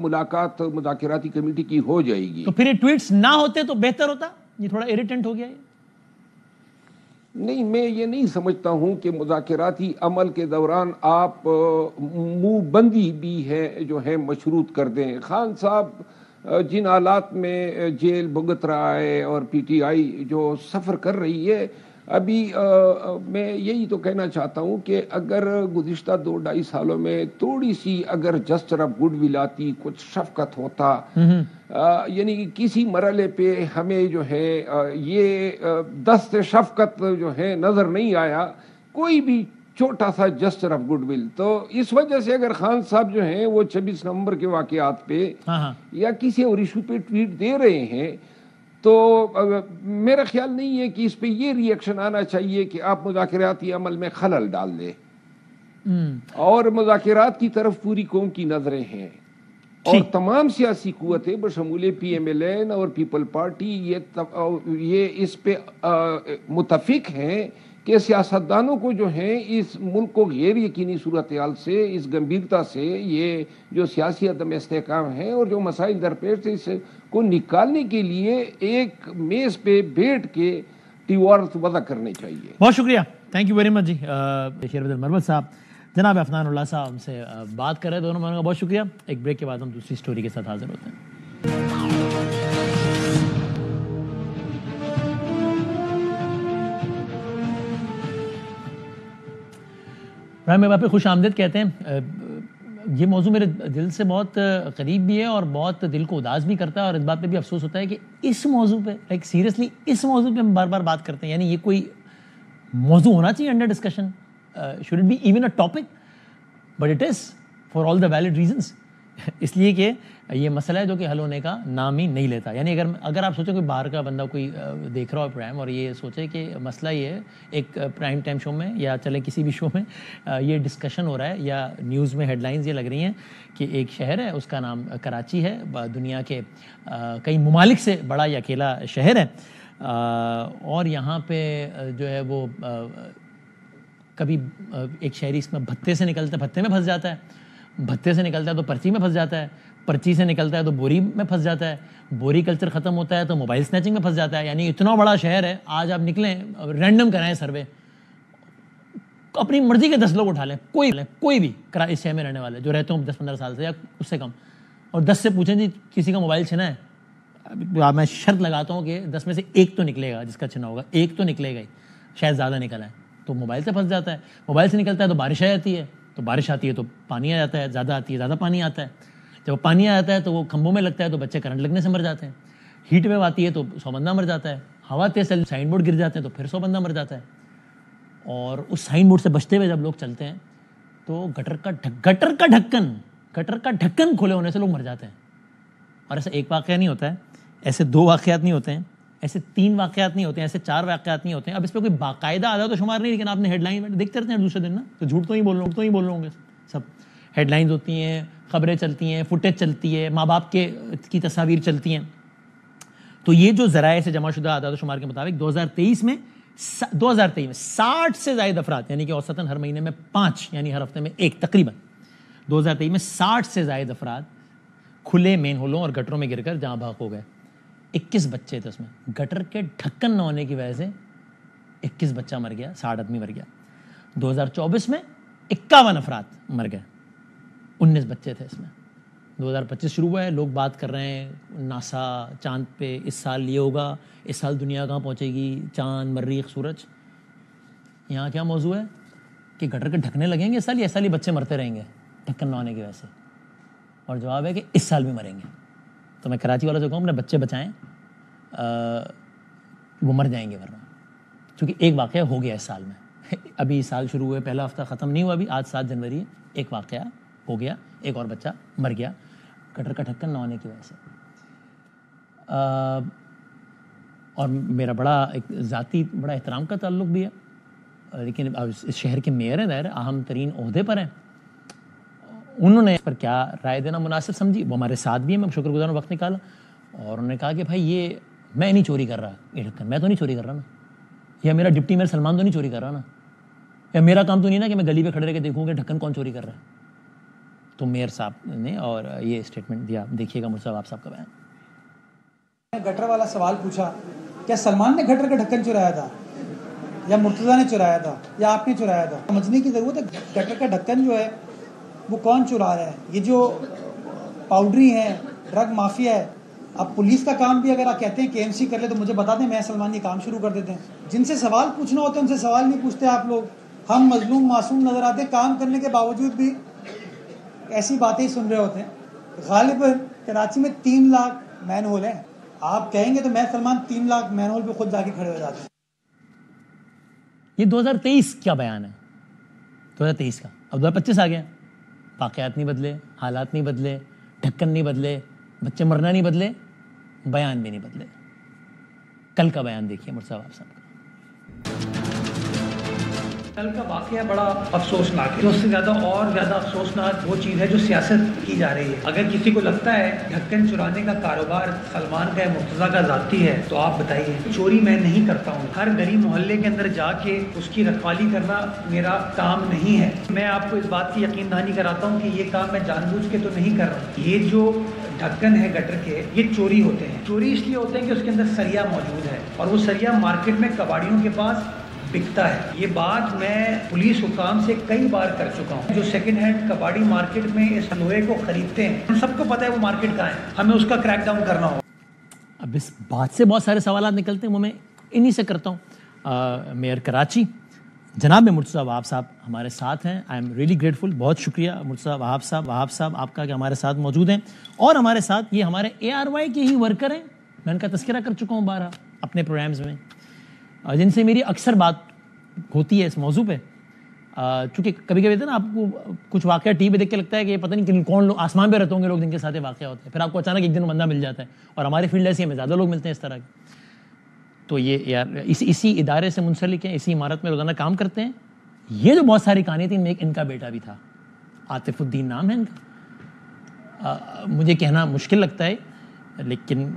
ملاقات مذاکراتی کمیٹی کی ہو جائے گی. تو پھر یہ ٹویٹس نہ ہوتے تو بہتر ہوتا، یہ تھوڑا اریٹنٹ ہو گیا ہے. نہیں، میں یہ نہیں سمجھتا ہوں کہ مذاکراتی عمل کے دوران آپ منہ بندی بھی ہے جو ہے مشروط کر دیں. خان صاحب جن حالات میں جیل بھگت رہا ہے اور پی ٹی آئی جو سفر کر رہی ہے، ابھی میں یہی تو کہنا چاہتا ہوں کہ اگر گزشتہ 2-2.5 سالوں میں تھوڑی سی اگر جسچر آف گڈ ول آتی، کچھ شفقت ہوتا، یعنی کسی مرحلے پہ ہمیں جو ہے یہ دست شفقت جو ہے نظر نہیں آیا، کوئی بھی چھوٹا سا جسچر آف گڈ ول. تو اس وجہ سے اگر خان صاحب جو ہیں وہ 26 نومبر کے واقعات پہ یا کسی اور ایشو پہ ٹویٹ دے رہے ہیں تو میرا خیال نہیں ہے کہ اس پہ یہ ری ایکشن آنا چاہیے کہ آپ مذاکراتی عمل میں خلل ڈال دیں. اور مذاکرات کی طرف پوری قوم کی نظریں ہیں، اور تمام سیاسی قوتیں بشمول پی ایم ایل این اور پیپل پارٹی یہ اس پہ متفق ہیں کہ سیاستدانوں کو جو ہیں اس ملک کو غیر یقینی صورتحال سے، اس گمبھیرتا سے، یہ جو سیاسی عدم استحکام ہے اور جو مسائل درپیش ہے، اس کو نکالنے کے لیے ایک میز پہ بیٹھ کے ٹیوارز وضع کرنے چاہیے. بہت شکریہ، تھینک یو ویری مچ جی. شیر بدل مروت صاحب، جناب عفنان اللہ صاحب ہم سے بات کر رہے ہیں، دونوں بہنوں کا بہت شکریہ. ایک بریک کے بعد ہم دوسری سٹوری کے ساتھ حاضر ہوتے ہیں. میں آپ پہ خوش آمدید کہتے ہیں. یہ موضوع میرے دل سے بہت قریب بھی ہے اور بہت دل کو اداس بھی کرتا ہے، اور اس بات پہ بھی افسوس ہوتا ہے کہ اس موضوع پہ لائک سیریسلی اس موضوع پہ ہم بار بار بات کرتے ہیں. یعنی یہ کوئی موضوع ہونا چاہیے under discussion, should it be even a topic, but it is for all the valid reasons. اس لیے کہ یہ مسئلہ ہے جو کہ حل ہونے کا نام ہی نہیں لیتا. یعنی اگر آپ سوچیں کوئی باہر کا بندہ کوئی دیکھ رہا ہو پرائم اور یہ سوچے کہ مسئلہ یہ ہے، ایک پرائم ٹائم شو میں یا چلے کسی بھی شو میں یہ ڈسکشن ہو رہا ہے یا نیوز میں ہیڈ لائنز یہ لگ رہی ہیں کہ ایک شہر ہے، اس کا نام کراچی ہے، دنیا کے کئی ممالک سے بڑا یہ اکیلا شہر ہے، اور یہاں پہ جو ہے وہ کبھی ایک شہری اس میں بھتے سے نکلتا ہے، بھتے میں پھنس جاتا ہے، بھتے سے نکلتا ہے تو پرچی میں پھنس جاتا ہے, پرچی سے نکلتا ہے تو بوری میں پھنس جاتا ہے, بوری کلچر ختم ہوتا ہے تو موبائل سنیچنگ میں پھنس جاتا ہے. یعنی اتنا بڑا شہر ہے, آج آپ نکلیں رینڈم کرائیں سروے, اپنی مرضی کے 10 لوگ اٹھا لیں, کوئی بھی اس شہر میں رہنے والے جو رہتے ہوں 10-15 سال سے یا اس سے کم, اور 10 سے پوچھیں جی کسی کا موبائل چھنا ہے, میں شرط لگاتا ہوں کہ 10 میں سے ایک تو نکلے گا, جس کا چھنا ہوگا ایک تو نکلے گا ہی, شاید زیادہ نکلا ہے تو موبائل سے پھنس جاتا ہے. موبائل سے نکلتا ہے تو بارش آ جاتی ہے, تو بارش آتی ہے تو پانی آ جاتا ہے, زیادہ آتی ہے زیادہ پانی آتا ہے, جب پانی آ جاتا ہے تو وہ کھمبوں میں لگتا ہے تو بچے کرنٹ لگنے سے مر جاتے ہیں, ہیٹ ویو آتی ہے تو 100 بندہ مر جاتا ہے, ہوا تیز چل سائن بورڈ گر جاتے ہیں تو پھر 100 بندہ مر جاتا ہے. اور اس سائن بورڈ سے بچتے ہوئے جب لوگ چلتے ہیں تو گٹر کا ڈھکن کھلے ہونے سے لوگ مر جاتے ہیں. اور ایسا ایک واقعہ نہیں ہوتا ہے, ایسے 2 واقعات نہیں ہوتے ہیں, ایسے 3 واقعات نہیں ہوتے ہیں, ایسے 4 واقعات نہیں ہوتے ہیں. اب اس پہ کوئی باقاعدہ عدد و شمار نہیں, لیکن آپ نے ہیڈ لائن دیکھتے رہتے ہیں دوسرے دن نا, تو جھوٹ تو ہی بول رہے ہوں گے سب. ہیڈ لائنز ہوتی ہیں, خبریں چلتی ہیں, فوٹیج چلتی ہے, ماں باپ کی تصاویر چلتی ہیں. تو یہ جو ذرائع سے جمع شدہ اعداد و شمار کے مطابق 2023 میں 60 سے زائد افراد, یعنی کہ اوسطاً ہر مہینے میں 5 یعنی ہر ہفتے میں 1 تقریباً, 2023 میں 60 سے زائد افراد کھلے مین ہولوں اور گٹروں میں گر کر جہاں بھاگ ہو گئے. 21 بچے تھے اس میں, گٹر کے ڈھکن نہ ہونے کی وجہ سے 21 بچہ مر گیا, 60 آدمی مر گیا. 2024 میں 51 افراد مر گئے, 19 بچے تھے اس میں. 2025 شروع ہوا ہے, لوگ بات کر رہے ہیں ناسا چاند پہ اس سال یہ ہوگا, اس سال دنیا کہاں پہنچے گی, چاند, مریخ, سورج. یہاں کیا موضوع ہے کہ گٹر کے ڈھکنے لگیں گے اس سال ہی بچے مرتے رہیں گے ڈھکن نہ ہونے کی وجہ سے, اور جواب ہے کہ اس سال بھی مریں گے. تو میں کراچی والا جو کہوں اپنے بچے بچائیں, وہ مر جائیں گے ورنہ, چونکہ ایک واقعہ ہو گیا اس سال میں. ابھی سال شروع ہوئے, پہلا ہفتہ ختم نہیں ہوا ابھی, آج 7 جنوری ہے, ایک واقعہ ہو گیا, ایک اور بچہ مر گیا گٹر کا ڈھکن نہ ہونے کی وجہ سے. اور میرا بڑا ایک ذاتی بڑا احترام کا تعلق بھی ہے, لیکن اس شہر کے میئر ہیں, ظاہر ہے اہم ترین عہدے پر ہیں, انہوں نے اس پر کیا رائے دینا مناسب سمجھی, وہ ہمارے ساتھ بھی ہیں, میں شکر گزار ہوں وقت نکالا, اور انہوں نے کہا کہ بھائی یہ میں نہیں چوری کر رہا یہ ڈھکن, میں تو نہیں چوری کر رہا نا, یا میرا ڈپٹی میئر سلمان تو نہیں چوری کر رہا نا, یا میرا کام تو نہیں نا کہ میں گلی پہ کھڑے رہ کے دیکھوں کہ ڈھکن کون چوری کر رہا ہے. تو میئر صاحب نے اور یہ اسٹیٹمنٹ دیا, دیکھیے گا مرزا صاحب کا بیان. گٹر والا سوال پوچھا, کیا سلمان نے گٹر کا ڈھکن چرایا تھا, یا مرتضیٰ نے چرایا تھا, یا آپ نے چرایا تھا؟ سمجھنے کی ضرورت ہے گٹر کا ڈھکن جو ہے وہ کون چرا رہا ہے. یہ جو پاؤڈری ہے, ڈرگ مافیا ہے, اب پولیس کا کام بھی اگر آپ کہتے ہیں کہ KMC کر لے تو مجھے بتا دیں, میں سلمان یہ کام شروع کر دیتے ہیں. جن سے سوال پوچھنا ہوتا ہے ان سے سوال نہیں پوچھتے آپ لوگ. ہم مظلوم معصوم نظر آتے ہیں, کام کرنے کے باوجود بھی ایسی باتیں ہی سن رہے ہوتے ہیں. غالباً کراچی میں 3 لاکھ مین ہول ہیں, آپ کہیں گے تو میں سلمان 3 لاکھ مین ہول پہ خود جا کے کھڑے ہو جاتے ہیں. یہ 2023 کیا بیان ہے, 2023 کا. اب 2025 آ گیا, واقعات نہیں بدلے, حالات نہیں بدلے, ڈھکن نہیں بدلے, بچے مرنا نہیں بدلے, بیان بھی نہیں بدلے. کل کا بیان دیکھیے مرزا صاحب کا. کل کا واقعہ بڑا افسوسناک ہے. اس سے زیادہ اور زیادہ افسوسناک وہ چیز ہے جو سیاست کی جا رہی ہے. اگر کسی کو لگتا ہے ڈھکن چرانے کا کاروبار سلمان کا ہے, مرتضیٰ کا ذاتی ہے, تو آپ بتائیے. چوری میں نہیں کرتا ہوں, ہر غریب محلے کے اندر جا کے اس کی رکھوالی کرنا میرا کام نہیں ہے. میں آپ کو اس بات کی یقین دہانی کراتا ہوں کہ یہ کام میں جان بوجھ کے تو نہیں کر رہا. یہ جو ڈھکن ہے گٹر کے, یہ چوری ہوتے ہیں. چوری اس لیے ہوتے ہیں کہ اس کے اندر سریا موجود ہے, اور وہ سریا مارکیٹ میں کباڑیوں کے پاس بکتا ہے. یہ بات میں پولیس حکام سے کئی بار کر چکا ہوں. جو سیکنڈ ہینڈ کباڑی مارکیٹ میں اس لوہے کو خریدتے ہیں, ہم سب کو پتہ ہے وہ مارکیٹ کہاں ہے, ہمیں اس کا کریک ڈاؤن کرنا ہوگا. اب اس بات سے بہت سارے سوالات نکلتے ہیں, وہ میں انہی سے کرتا ہوں. میئر کراچی جناب مرتضیٰ وہاب صاحب ہمارے ساتھ ہیں. آئی ایم ریئلی گریٹفل, بہت شکریہ مرتضیٰ وہاب صاحب آپ کا کہ ہمارے ساتھ موجود ہیں. اور ہمارے ساتھ یہ ہمارے ARY کے ہی ورکر ہیں, میں ان کا تذکرہ کر چکا ہوں بارہا اپنے پروگرامز میں, جن سے میری اکثر بات ہوتی ہے اس موضوع پہ. چونکہ کبھی کبھی نا آپ کو کچھ واقعہ ٹی وی دیکھ کے لگتا ہے کہ پتہ نہیں کون لوگ آسمان پہ رہتے ہوں گے لوگ جن کے ساتھ یہ واقعہ ہوتا ہے, پھر آپ کو اچانک ایک دن بندہ مل جاتا ہے. اور ہماری فیلڈ ایسی ہمیں زیادہ لوگ ملتے ہیں اس طرح کے. تو یہ یار اسی ادارے سے منسلک ہیں, اسی عمارت میں روزانہ کام کرتے ہیں. یہ جو بہت ساری کہانی تھی, ان کا بیٹا بھی تھا, عاطف الدین نام ہے ان کا. مجھے کہنا مشکل لگتا ہے لیکن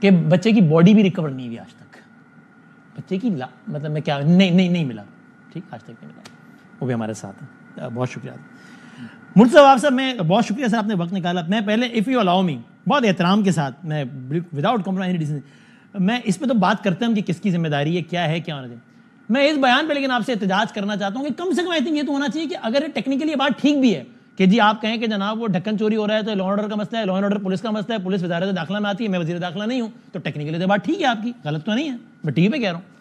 کہ بچے کی باڈی بھی ریکور نہیں ہوئی آج تک. بچے کی مطلب میں کیا نہیں ملا, ٹھیک, آج تک نہیں ملا. وہ بھی ہمارے ساتھ ہیں, بہت شکریہ. مرتضیٰ وہاب صاحب میں بہت شکریہ سر آپ نے وقت نکالا. میں پہلے اف یو الاؤ می بہت احترام کے ساتھ میں وداؤٹ کمپرومائز میں اس پہ تو بات کرتا ہوں کہ کس کی ذمہ داری ہے, کیا ہے, کیا ہونا چاہیے. میں اس بیان پہ لیکن آپ سے احتجاج کرنا چاہتا ہوں کہ کم سے کم آئی تھنک یہ تو ہونا چاہیے کہ اگر ٹیکنیکلی یہ بات ٹھیک بھی ہے کہ جی آپ کہیں کہ جناب وہ ڈھکن چوری ہو رہا ہے تو لا اینڈ آرڈر کا مسئلہ ہے, لا اینڈ آرڈر پولیس کا مسئلہ ہے, پولیس وزارت داخلہ میں آتی ہے, میں وزیر داخلہ نہیں ہوں, تو ٹیکنیکلی تو بات ٹھیک ہے آپ کی, غلط تو نہیں ہے, میں ٹھیک پہ کہہ رہا ہوں.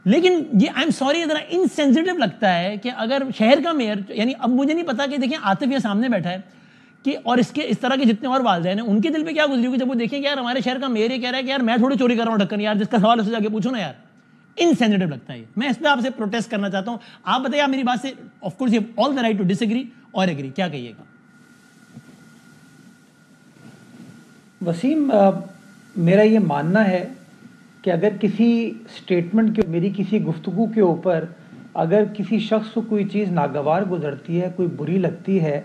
لیکن یہ آئی ایم سوری ذرا انسینسٹیو لگتا ہے کہ اگر شہر کا میئر, یعنی اب مجھے نہیں پتا کہ دیکھیں عاطف یہ سامنے بیٹھا ہے کہ اور اس طرح کے جتنے اور والدین ہیں ان کے دل پہ کیا گزری ہوگی جب وہ دیکھیں کہ یار ہمارے شہر کا میئر یہ کہہ رہا ہے کہ یار میں تھوڑی چوری کر رہا ہوں ڈھکن, یار جس کا سوال اس سے جا کے پوچھو نا یار. انسینسٹیو لگتا ہے یہ. میں اس پہ آپ سے پروٹیسٹ کرنا چاہتا ہوں. آپ بتائیے, آپ میری بات سے of course you have all the right to disagree ایگری اور ایگری, کیا کہیے گا؟ وسیم, میرا یہ ماننا ہے کہ اگر کسی اسٹیٹمنٹ کے, میری کسی گفتگو کے اوپر اگر کسی شخص کو کوئی چیز ناگوار گزرتی ہے, کوئی بری لگتی ہے,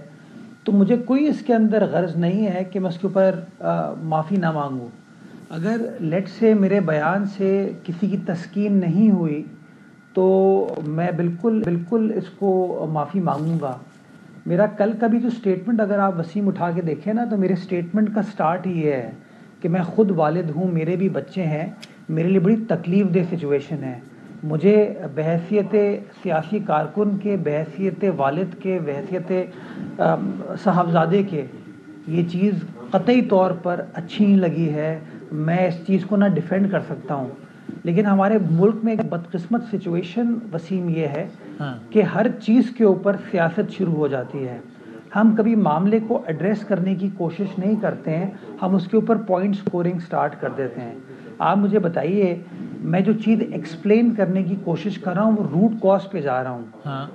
تو مجھے کوئی اس کے اندر غرض نہیں ہے کہ میں اس کے اوپر معافی نہ مانگوں. اگر لیٹ سے میرے بیان سے کسی کی تسکین نہیں ہوئی تو میں بالکل اس کو معافی مانگوں گا. میرا کل کا بھی جو اسٹیٹمنٹ اگر آپ وسیم اٹھا کے دیکھیں نا, تو میرے اسٹیٹمنٹ کا سٹارٹ ہی یہ ہے کہ میں خود والد ہوں, میرے بھی بچے ہیں, میرے لیے بڑی تکلیف دہ سچویشن ہے. مجھے بحیثیت سیاسی کارکن کے, بحیثیت والد کے, بحیثیت صاحبزادے کے یہ چیز قطعی طور پر اچھی نہیں لگی ہے. میں اس چیز کو نہ ڈیفینڈ کر سکتا ہوں, لیکن ہمارے ملک میں ایک بدقسمت سچویشن وسیم یہ ہے کہ ہر چیز کے اوپر سیاست شروع ہو جاتی ہے. ہم کبھی معاملے کو ایڈریس کرنے کی کوشش نہیں کرتے ہیں, ہم اس کے اوپر پوائنٹ سکورنگ سٹارٹ کر دیتے ہیں. آپ مجھے بتائیے, میں جو چیز ایکسپلین کرنے کی کوشش کر رہا ہوں وہ روٹ کاز پہ جا رہا ہوں,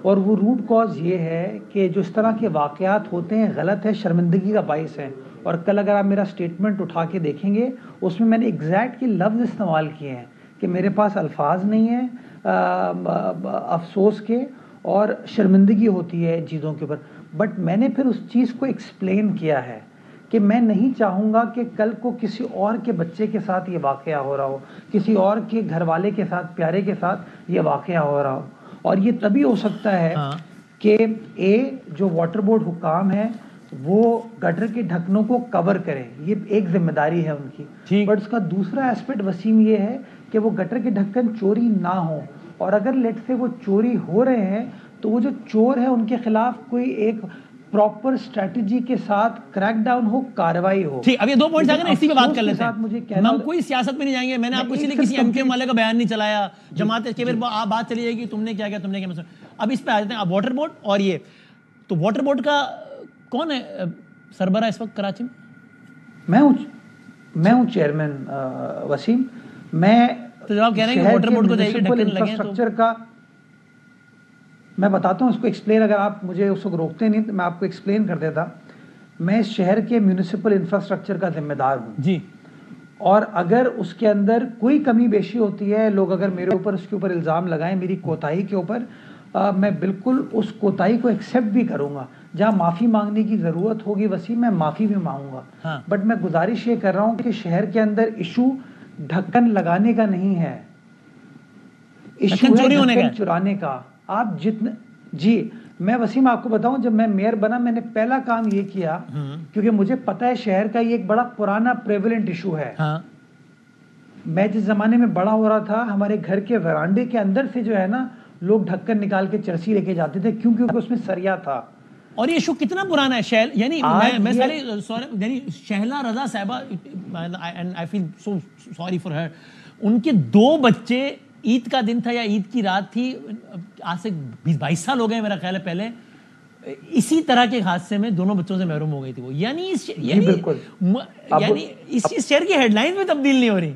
اور وہ روٹ کاز یہ ہے کہ جو اس طرح کے واقعات ہوتے ہیں غلط ہے, شرمندگی کا باعث ہے. اور کل اگر آپ میرا سٹیٹمنٹ اٹھا کے دیکھیں گے اس میں نے ایگزیکٹ کے لفظ استعمال کیے ہیں کہ میرے پاس الفاظ نہیں ہیں افسوس کے, اور شرمندگی ہوتی ہے چیزوں کے اوپر. بٹ میں نے پھر اس چیز کو ایکسپلین کیا ہے کہ میں نہیں چاہوں گا کہ کل کو کسی اور کے بچے کے ساتھ یہ واقعہ ہو رہا ہو, کسی اور کے گھر والے کے ساتھ, پیارے کے ساتھ یہ واقعہ ہو رہا ہو. اور یہ تبھی ہو سکتا ہے کہ جو واٹر بورڈ حکام ہیں وہ گٹر کے ڈھکنوں کو کور کریں, یہ ایک ذمہ داری ہے ان کی. بٹ اس کا دوسرا ایسپیکٹ وسیم یہ ہے کہ وہ گٹر کے ڈھکن چوری نہ ہوں, اور اگر لیٹ سے وہ چوری ہو رہے ہیں تو وہ جو چور ہے ان کے خلاف کوئی ایک پراپر اسٹریٹجی کے ساتھ کریک ڈاؤن ہو, کاروائی ہو. ٹھیک, اب یہ 2 پوائنٹس آ گئے نا, اسی پہ بات کر لیتے ہیں. ہم کوئی سیاست میں نہیں جائیں گے, میں نے آپ کو اسی لیے کسی ایم کیو والے کا بیان نہیں چلایا, جماعت کے پھر آپ بات چلی جائے گی تم نے کیا کیا, تم نے کیا. اب اس پہ آ جاتے ہیں, اب واٹر بورڈ اور یہ, تو واٹر بورڈ کا کون ہے سربراہ اس وقت کراچی میں؟ میں ہوں چیئرمین وسیم. میں تو جب آپ کہہ رہے ہیں کہ واٹر بورڈ کو جائے گا ڈھکن لگے انفراسٹرکچر کا میں بتاتا ہوں اس کو ایکسپلین, اگر آپ مجھے اس کو روکتے نہیں تو میں آپ کو ایکسپلین کر دیتا. میں اس شہر کے میونسپل انفراسٹرکچر کا ذمہ دار ہوں جی, اور اگر اس کے اندر کوئی کمی بیشی ہوتی ہے, لوگ اگر میرے اوپر اس کے اوپر الزام لگائیں میری کوتاہی کے اوپر, میں بالکل اس کوتاہی کو ایکسیپٹ بھی کروں گا. جہاں معافی مانگنے کی ضرورت ہوگی وسیم, میں معافی بھی مانگوں گا. بٹ میں گزارش یہ کر رہا ہوں کہ شہر کے اندر ایشو ڈھکن لگانے کا نہیں ہے, ایشو ہے ڈھکن چرانے کا. آپ جتنے جی, میں وسیم آپ کو بتاؤں, جب میں میئر بنا میں نے پہلا کام یہ کیا, کیونکہ مجھے پتا ہے شہر کا یہ ایک بڑا پرانا پریویلنٹ ایشو ہے. میں جس زمانے میں بڑا ہو رہا تھا, ہمارے گھر کے ورانڈے کے اندر سے جو ہے نا لوگ ڈھکن نکال کے چرسی لے کے جاتے تھے, کیونکہ اس میں سریا تھا. اور یہ ایشو کتنا پرانا ہے, یعنی میں شہلا رضا صاحبہ, and I feel so sorry for her, ان کے 2 بچے, عید کا دن تھا یا عید کی رات تھی, آج سے 20-22 سال ہو گئے میرا خیال ہے پہلے, اسی طرح کے حادثے میں دونوں بچوں سے محروم ہو گئی تھی وہ. یعنی اس شہر کی ہیڈ لائن میں تبدیل نہیں ہو رہی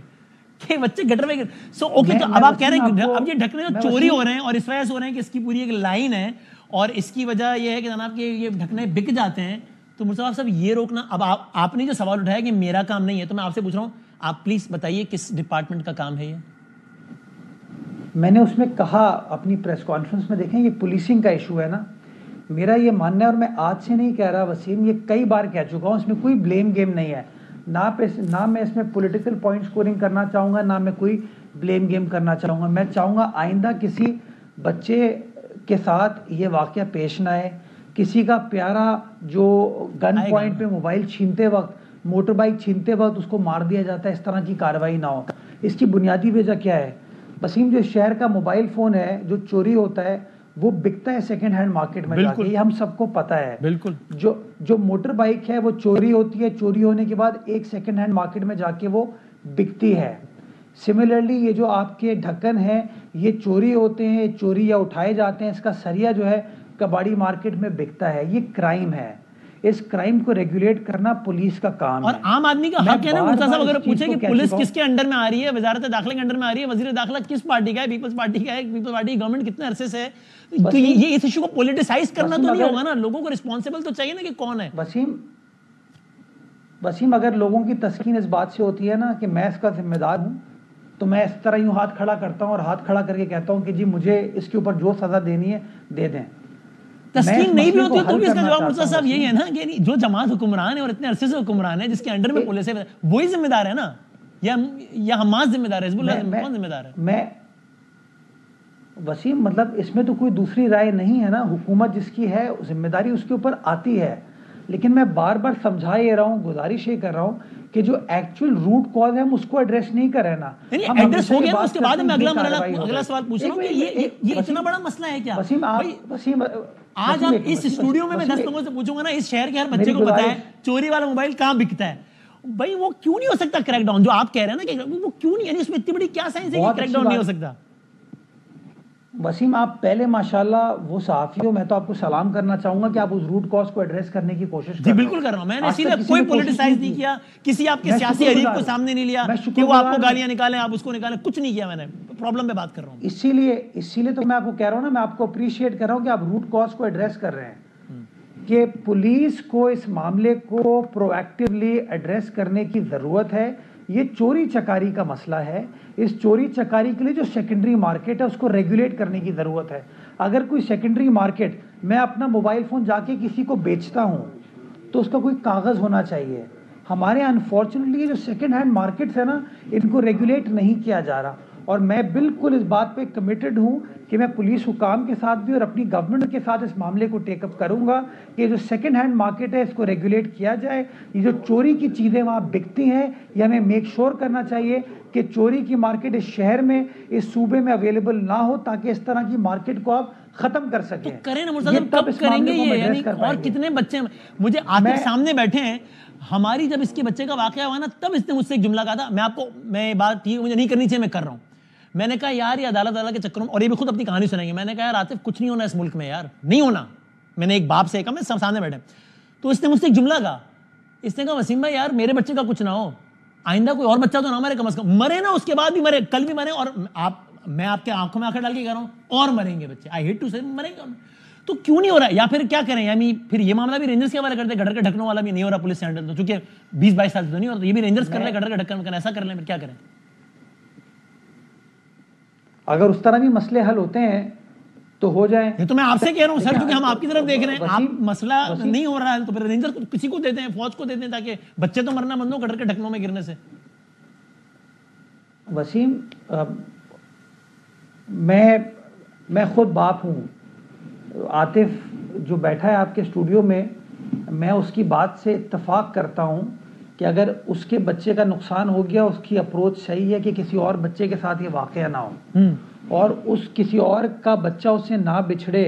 کہ بچے گٹر میں. سو اوکے, تو اب آپ کہہ رہے ہیں اب یہ ڈھکنے جو چوری ہو رہے ہیں اور اس وجہ سے ہو رہے ہیں کہ اس کی پوری ایک لائن ہے, اور اس کی وجہ یہ ہے کہ جناب کہ یہ ڈھکنے بک جاتے ہیں. تو مرتضیٰ صاحب یہ روکنا, اب آپ نے جو سوال اٹھایا کہ میرا کام نہیں ہے, تو میں آپ سے پوچھ رہا ہوں, آپ پلیز بتائیے کس ڈپارٹمنٹ کا کام ہے یہ؟ میں نے اس میں کہا اپنی پریس کانفرنس میں, دیکھیں یہ پولیسنگ کا ایشو ہے نا, میرا یہ ماننا ہے, اور میں آج سے نہیں کہہ رہا وسیم, یہ کئی بار کہہ چکا ہوں, اس میں کوئی بلیم گیم نہیں ہے. نہ میں اس میں پولیٹیکل پوائنٹ سکورنگ کرنا چاہوں گا, نہ میں کوئی بلیم گیم کرنا چاہوں گا. میں چاہوں گا آئندہ کسی بچے کے ساتھ یہ واقعہ پیش نہ آئے, کسی کا پیارا جو گن پوائنٹ پہ موبائل چھینتے وقت، موٹر بائک چھینتے وقت اس کو مار دیا جاتا ہے، اس طرح کی کارروائی نہ ہو. اس کی بنیادی وجہ کیا ہے؟ وسیم، جو شہر کا موبائل فون ہے جو چوری ہوتا ہے وہ بکتا ہے سیکنڈ ہینڈ مارکیٹ میں جا کے، یہ ہم سب کو پتہ ہے. بالکل. جو موٹر بائک ہے وہ چوری ہوتی ہے، چوری ہونے کے بعد ایک سیکنڈ ہینڈ مارکیٹ میں جا کے وہ بکتی ہے. سملرلی یہ جو آپ کے ڈھکن ہیں یہ چوری ہوتے ہیں، چوری یا اٹھائے جاتے ہیں، اس کا سریا جو ہے کباڑی مارکیٹ میں بکتا ہے. یہ کرائم ہے. اس کرائم کو ریگولیٹ کرنا پولیس کا کام ہے. اور عام آدمی کا حق ہے نا. مرتضیٰ صاحب اگر پوچھے کہ پولیس کس کے انڈر میں آ رہی ہے، وزارت داخلہ کے انڈر میں آ رہی ہے، وزیر داخلہ کس پارٹی کا ہے؟ پیپلز پارٹی کا ہے. پیپلز پارٹی کی گورنمنٹ کتنے عرصے سے ہے؟ تو یہ اس ایشو کو پولیٹیسائز کرنا تو نہیں ہوگا نا. لوگوں کو رسپانسبل تو چاہیے نا کہ کون ہے. وسیم اگر لوگوں کی تسکین اس بات سے ہوتی ہے نا کہ میں اس کا ذمہ دار ہوں تو میں اس طرح یوں ہاتھ کھڑا کرتا ہوں اور ہاتھ کھڑا کر کے کہتا ہوں کہ جی مجھے اس کے اوپر جو سزا دینی ہے دے دیں. تسکین نہیں بھی ہوتی تو بھی اس کا جواب مرتضیٰ صاحب یہی ہے نا کہ جو جماعت حکمران ہے اور اتنے عرصے سے حکمران ہے، جس کے انڈر میں پولیس ہے، وہی ذمہ دار ہے نا، یا حماس ذمہ دار ہے؟ حزب اللہ کون ذمہ دار ہے؟ میں وسیم مطلب اس میں تو کوئی دوسری رائے نہیں ہے نا. حکومت جس کی ہے ذمہ داری اس کے اوپر آتی ہے. لیکن میں بار بار سمجھا یہ رہا ہوں، گزارش یہ کر رہا ہوں کہ جو ایکچوئل روٹ کاز ہے ہم اس کو ایڈریس نہیں کر رہے نا. ایڈریس ہو گیا اس کے بعد میں اگلا سوال پوچھ رہا ہوں کہ یہ اتنا بڑا مسئلہ ہے کیا؟ وسیم آج آپ اس اسٹوڈیو میں 10 لوگوں سے پوچھوں گا نا، اس شہر کے ہر بچے کو پتا ہے چوری والا موبائل کہاں بکتا ہے. بھائی وہ کیوں نہیں ہو سکتا کریک ڈاؤن؟ جو آپ کہہ رہے ہیں نا کہ وہ کیوں نہیں، یعنی اس میں اتنی بڑی کیا سائنس ہے کہ کریک ڈاؤن نہیں ہو سکتا؟ وسیم آپ پہلے ماشاءاللہ وہ صحافی ہو، میں تو آپ کو سلام کرنا چاہوں گا کہ آپ اس روٹ کاز کو ایڈریس کرنے کی کوشش کر رہے ہیں. بالکل کر رہا ہوں. میں نے اسی لیے کوئی پولیٹیسائز نہیں کیا، کسی آپ کے سیاسی حریف کو سامنے نہیں لیا کہ وہ آپ کو گالیاں نکالیں آپ اس کو نکالیں، کچھ نہیں کیا. میں نے پرابلم پہ بات کر رہا ہوں. اسی لیے تو میں آپ کو کہہ رہا ہوں نا، میں آپ کو اپریشیٹ کر رہا ہوں کہ آپ روٹ کاز کو ایڈریس کر رہے ہیں کہ پولیس کو اس معاملے کو پرو ایکٹیولی ایڈریس کرنے کی ضرورت ہے. یہ چوری چکاری کا مسئلہ ہے. اس چوری چکاری کے لیے جو سیکنڈری مارکیٹ ہے اس کو ریگولیٹ کرنے کی ضرورت ہے. اگر کوئی سیکنڈری مارکیٹ، میں اپنا موبائل فون جا کے کسی کو بیچتا ہوں تو اس کا کوئی کاغذ ہونا چاہیے. ہمارے انفارچونیٹلی جو سیکنڈ ہینڈ مارکیٹس ہیں نا ان کو ریگولیٹ نہیں کیا جا رہا. اور میں بالکل اس بات پہ کمیٹڈ ہوں کہ میں پولیس حکام کے ساتھ بھی اور اپنی گورنمنٹ کے ساتھ اس معاملے کو ٹیک اپ کروں گا کہ جو سیکنڈ ہینڈ مارکیٹ ہے اس کو ریگولیٹ کیا جائے. یہ جو چوری کی چیزیں وہاں بکتی ہیں یہ ہمیں میک شور کرنا چاہیے کہ چوری کی مارکیٹ اس شہر میں، اس صوبے میں اویلیبل نہ ہو، تاکہ اس طرح کی مارکیٹ کو آپ ختم کر سکیں. کریں نا مرتضیٰ، کب کریں گے یہ؟ یعنی اور کتنے بچے، مجھے عاطف سامنے بیٹھے ہیں، ہماری جب اس کے بچے کا واقعہ ہوا نا تب اس نے مجھ سے ایک جملہ کہا تھا، میں بات مجھے نہیں کرنی چاہیے، میں کر رہا ہوں. میں نے کہا یار یہ عدالت کے چکروں میں، اور یہ بھی خود اپنی کہانی سنائیں گے، میں نے کہا یار عاطف کچھ نہیں ہونا اس ملک میں، یار نہیں ہونا. میں نے ایک باپ سے کہا، میں سب سامنے بیٹھے، تو اس نے مجھ سے ایک جملہ کہا. اس نے کہا وسیم بھائی یار میرے بچے کا کچھ نہ ہو، آئندہ کوئی اور بچہ تو نہ مرے، کم از کم مرے نا، اس کے بعد بھی مرے، کل بھی مرے، اور میں آپ کے آنکھوں میں آنکھیں ڈال کے کہہ رہا ہوں اور مریں گے بچے. آئی ہیٹ ٹو سے مریں گے. تو کیوں نہیں ہو رہا ہے؟ یا پھر کیا کریں؟ یعنی پھر یہ معاملہ بھی رینجرز کے حوالے کرتے ہیں، گٹر کے ڈھکنوں والا بھی نہیں ہو رہا پولیس سے ہینڈل، تو چونکہ 20-22 سال سے تو نہیں ہو رہا، تو یہ بھی رینجرز کر لیں، گٹر کے ڈھکن ایسا کر لیں، پھر کیا کریں؟ اگر اس طرح بھی مسئلے حل ہوتے ہیں تو ہو جائیں. یہ تو میں آپ سے کہہ رہا ہوں سر، کیونکہ ہم آپ کی طرف دیکھ رہے ہیں، آپ مسئلہ نہیں ہو رہا ہے تو پھر رینجر کسی کو دیتے ہیں، فوج کو دیتے ہیں، تاکہ بچے تو مرنا بند ہو گٹر کے ڈھکنوں میں گرنے سے. وسیم میں خود باپ ہوں. عاطف جو بیٹھا ہے آپ کے اسٹوڈیو میں، میں اس کی بات سے اتفاق کرتا ہوں کہ اگر اس کے بچے کا نقصان ہو گیا، اس کی اپروچ صحیح ہے کہ کسی اور بچے کے ساتھ یہ واقعہ نہ ہو، اور اس کسی اور کا بچہ اس سے نہ بچھڑے،